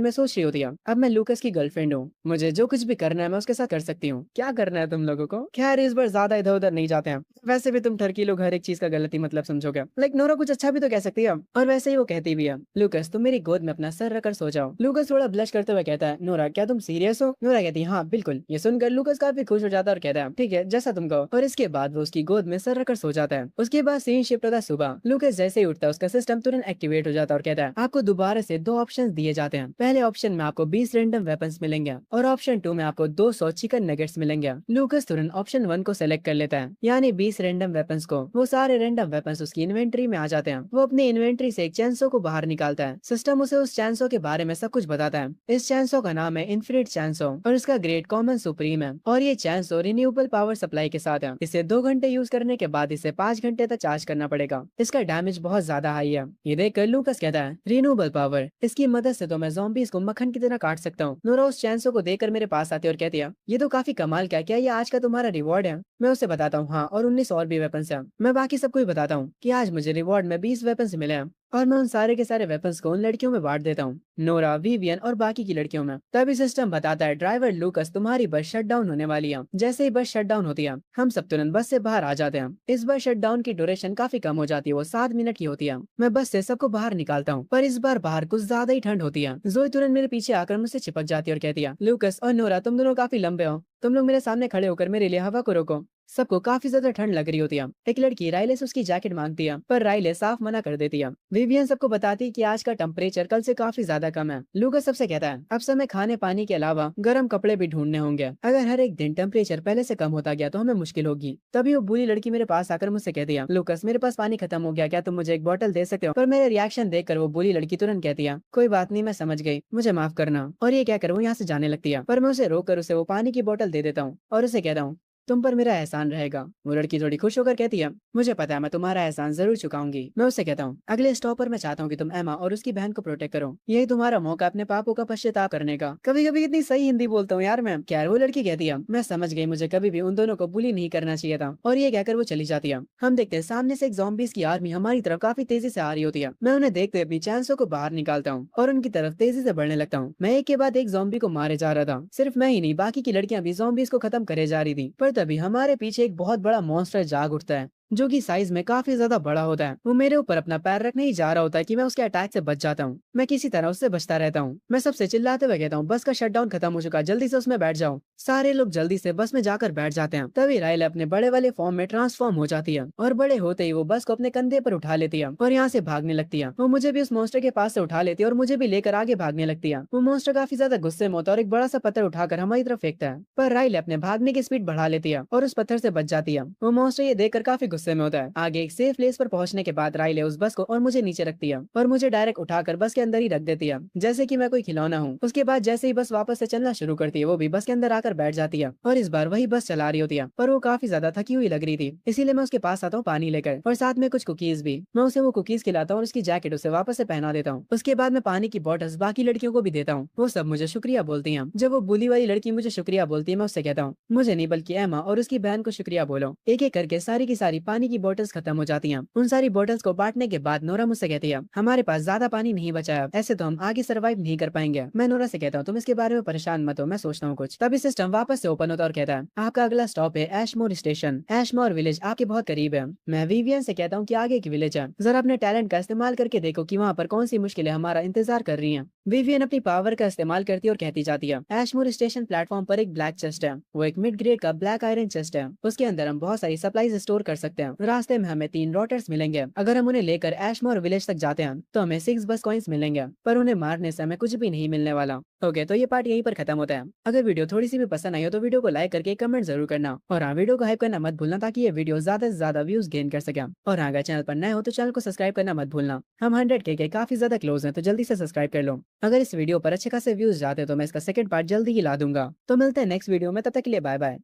में सोच रही होती है, अब मैं लूकस की गर्लफ्रेंड हूँ, मुझे जो कुछ भी करना है मैं उसके साथ कर सकती हूँ। क्या करना है तुम लोगों को। खैर इस बार ज्यादा इधर उधर नहीं जाते हैं। वैसे भी तुम ठरकी लोग हर एक चीज का गलत ही मतलब समझोगे। लाइक नोरा कुछ अच्छा भी तो कह सकती है और वैसे ही वो कहती भी है, लूकस तुम मेरी गोद में अपना सर रखकर सो जाओ। लूकस थोड़ा ब्लश करते हुए कहता है, नोरा क्या तुम सीरियस हो। नोरा कहती है, हाँ बिल्कुल। ये सुनकर लूकस काफी खुश हो जाता है और कहता है, ठीक है जैसा तुम कहो। और इसके बाद वो उसकी गोद में सर रखकर सो जाता है। उसके बाद सीन शिफ्ट होता है सुबह। लूकस जैसे ही उठता है उसका सिस्टम तुरंत एक्टिवेट हो जाता है और कहता है, आपको दोबारा से दो ऑप्शन दिए जाते हैं। पहले ऑप्शन में आपको 20 रैंडम वेपन्स मिलेंगे और ऑप्शन 2 में आपको 200 चिकन नगेट्स मिलेंगे। लूकस तुरंत ऑप्शन 1 को सेलेक्ट कर लेता है, यानी 20 रैंडम वेपन्स को। वो सारे रैंडम वेपन्स उसकी इन्वेंट्री में आ जाते हैं। वो अपनी इन्वेंट्री से एक चैंसो को बाहर निकालता है। सिस्टम उसे उस चैंसो के बारे में सब कुछ बताता है। इस चैंसो का नाम है इन्फिनिट चैंसो और इसका ग्रेड कॉमन सुप्रीम है और ये चैंसो रिन्यूएबल पावर सप्लाई के साथ है। इसे 2 घंटे यूज करने के बाद इसे 5 घंटे तक चार्ज करना पड़ेगा। इसका डैमेज बहुत ज्यादा हाई है। ये देखकर लूकस कहता है, रिन्यूएबल पावर, इसकी मदद से तो मैं ज़ॉम्बीज को मक्खन की तरह काट सकता हूँ। नोरा उस चैंसो को देखकर मेरे पास आती है और कहती है, ये तो काफी कमाल का है, क्या ये आज का तुम्हारा रिवॉर्ड है। मैं उसे बताता हूँ, हाँ और 19 और भी वेपन्स हैं। मैं बाकी सबको भी बताता हूँ कि आज मुझे रिवॉर्ड में 20 वेपन्स मिले हैं और मैं उन सारे के सारे वेपन्स को उन लड़कियों में बांट देता हूँ, नोरा, विवियन और बाकी की लड़कियों में। तभी सिस्टम बताता है, ड्राइवर लूकस तुम्हारी बस शट डाउन होने वाली है। जैसे ही बस शट डाउन होती है हम सब तुरंत बस से बाहर आ जाते हैं। इस बार शट डाउन की ड्यूरेशन काफी कम हो जाती है, वो 7 मिनट की होती है। मैं बस से सबको बाहर निकालता हूँ पर इस बार बाहर कुछ ज्यादा ही ठंड होती है। जोई तुरंत मेरे पीछे आकर मुझसे चिपक जाती है और कहती है, लूकस और नोरा तुम दोनों काफी लंबे हो, तुम लोग मेरे सामने खड़े होकर मेरे लिए हवा को रोको। सबको काफी ज्यादा ठंड लग रही होती है। एक लड़की राइले से उसकी जैकेट मांगती है पर राइले साफ मना कर देती है। विवियन सबको बताती है कि आज का टेम्परेचर कल से काफी ज्यादा कम है। लूकस सबसे कहता है, अब समय खाने पानी के अलावा गर्म कपड़े भी ढूंढने होंगे। अगर हर एक दिन टेम्परेचर पहले से कम होता गया तो हमें मुश्किल होगी। तभी वो बुरी लड़की मेरे पास आकर मुझसे कहती है, लूकस मेरे पास पानी खत्म हो गया, क्या तुम मुझे एक बोतल दे सकते हो। पर मेरे रिएक्शन देखकर वो बुरी लड़की तुरंत कहती है, कोई बात नहीं मैं समझ गई, मुझे माफ करना। और ये क्या कर वो यहाँ से जाने लगती है पर मैं उसे रोक कर उसे वो पानी की बोतल दे देता हूँ और उसे कहता हूँ, तुम पर मेरा एहसान रहेगा। वो लड़की थोड़ी खुश होकर कहती है, मुझे पता है मैं तुम्हारा एहसान जरूर चुकाऊंगी। मैं उससे कहता हूँ, अगले स्टॉप पर मैं चाहता हूँ कि तुम एमा और उसकी बहन को प्रोटेक्ट करो। यही तुम्हारा मौका अपने पापों का पश्चाताप करने का। कभी कभी इतनी सही हिंदी बोलता हूँ यार मैं। क्या वो लड़की कहती है, मैं समझ गई, मुझे कभी भी उन दोनों को बुली नहीं करना चाहिए था। और ये कहकर वो चली जाती है। हम देखते हैं सामने से एक ज़ॉम्बीज़ की आर्मी हमारी तरफ काफी तेजी से आ रही होती है। मैं उन्हें देखते अपनी चैंसों को बाहर निकालता हूँ और उनकी तरफ तेजी से बढ़ने लगता हूँ। मैं एक के बाद एक ज़ॉम्बी को मारे जा रहा था। सिर्फ मैं ही नहीं, बाकी की लड़कियां भी ज़ॉम्बीज़ को खत्म करे जा रही थी। पर तभी हमारे पीछे एक बहुत बड़ा मॉन्स्टर जाग उठता है, जो कि साइज में काफी ज्यादा बड़ा होता है। वो मेरे ऊपर अपना पैर रखने ही जा रहा होता है कि मैं उसके अटैक से बच जाता हूँ। मैं किसी तरह उससे बचता रहता हूँ। मैं सबसे चिल्लाते हुए कहता हूँ, बस का शटडाउन खत्म हो चुका है, जल्दी से उसमें बैठ जाओ। सारे लोग जल्दी से बस में जाकर बैठ जाते हैं। तभी राइल अपने बड़े वाले फॉर्म में ट्रांसफॉर्म हो जाती है और बड़े होते ही वो बस को अपने कंधे पर उठा लेती है और यहाँ से भागने लगती है। वो मुझे भी उस मॉन्स्टर के पास से उठा लेती है और मुझे भी लेकर आगे भागने लगती है। वो मॉन्स्टर काफी ज्यादा गुस्से में होता है और एक बड़ा सा पत्थर उठाकर हमारी तरफ फेंकता है, पर राइल अपने भागने की स्पीड बढ़ा लेती है और उस पत्थर से बच जाती है। वो मॉन्स्टर ये देखकर काफी गुस्से में होता है। आगे एक सेफ प्लेस पर पहुंचने के बाद राइले उस बस को और मुझे नीचे रखती है और मुझे डायरेक्ट उठाकर बस के अंदर ही रख देती है, जैसे कि मैं कोई खिलौना हूँ। उसके बाद जैसे ही बस वापस से चलना शुरू करती है, वो भी बस के अंदर आकर बैठ जाती है और इस बार वही बस चला रही होती है। पर वो काफी ज्यादा थकी हुई लग रही थी, इसीलिए मैं उसके पास आता हूँ पानी लेकर और साथ में कुछ कुकीज भी। मैं उसे वो कुकीज खिलाता हूँ और उसकी जैकेट उसे वापस से पहना देता हूँ। उसके बाद मैं पानी की बॉटल्स बाकी लड़कियों को भी देता हूँ। वो सब मुझे शुक्रिया बोलती हैं। जब वो बुली वाली लड़की मुझे शुक्रिया बोलती है, मैं उससे कहता हूँ, मुझे नहीं बल्कि एमा और उसकी बहन को शुक्रिया बोलो। एक एक करके सारी की सारी पानी की बोतल्स खत्म हो जाती हैं। उन सारी बोतल्स को बांटने के बाद नोरा मुझसे कहती है, हमारे पास ज्यादा पानी नहीं बचा है, ऐसे तो हम आगे सर्वाइव नहीं कर पाएंगे। मैं नोरा से कहता हूँ, तुम इसके बारे में परेशान मत हो, मैं सोचता हूँ कुछ। तभी सिस्टम वापस से ओपन होता है और कहता है, आपका अगला स्टॉप है एशमोर स्टेशन। एशमोर विलेज आपके बहुत करीब है। मैं विवियन से कहता हूँ कि आगे की विलेज है, जरा अपने टैलेंट का इस्तेमाल करके देखो कि वहाँ पर कौन सी मुश्किलें हमारा इंतजार कर रही हैं। विवियन अपनी पावर का इस्तेमाल करती है और कहती जाती है, एशमोर स्टेशन प्लेटफॉर्म पर एक ब्लैक चेस्ट है। वो एक मिड ग्रेड का ब्लैक आयरन चेस्ट है। उसके अंदर हम बहुत सारी सप्लाईज स्टोर कर सकते हैं। रास्ते में हमें 3 रोटर्स मिलेंगे। अगर हम उन्हें लेकर एशमोर विलेज तक जाते हैं तो हमें 6 बस कॉइंस मिलेंगे, पर उन्हें मारने से हमें कुछ भी नहीं मिलने वाला। ओके, तो ये पार्ट यहीं पर खत्म होता है। अगर वीडियो थोड़ी सी भी पसंद आई हो तो वीडियो को लाइक करके कमेंट जरूर करना और हाँ, वीडियो को हाइप करना मत भूलना ताकि ये वीडियो ज्यादा से ज्यादा व्यूज गेन कर सके। और हाँ, अगर चैनल पर नए हो तो चैनल को सब्सक्राइब करना मत भूलना। हम 100K के काफी ज्यादा क्लोज हैं, तो जल्दी से सब्सक्राइब कर लो। अगर इस वीडियो पर अच्छे खासे व्यूज जाते हैं तो मैं इसका सेकंड पार्ट जल्दी ही ला दूंगा। तो मिलते हैं नेक्स्ट वीडियो में, तब तक के लिए बाय बाय।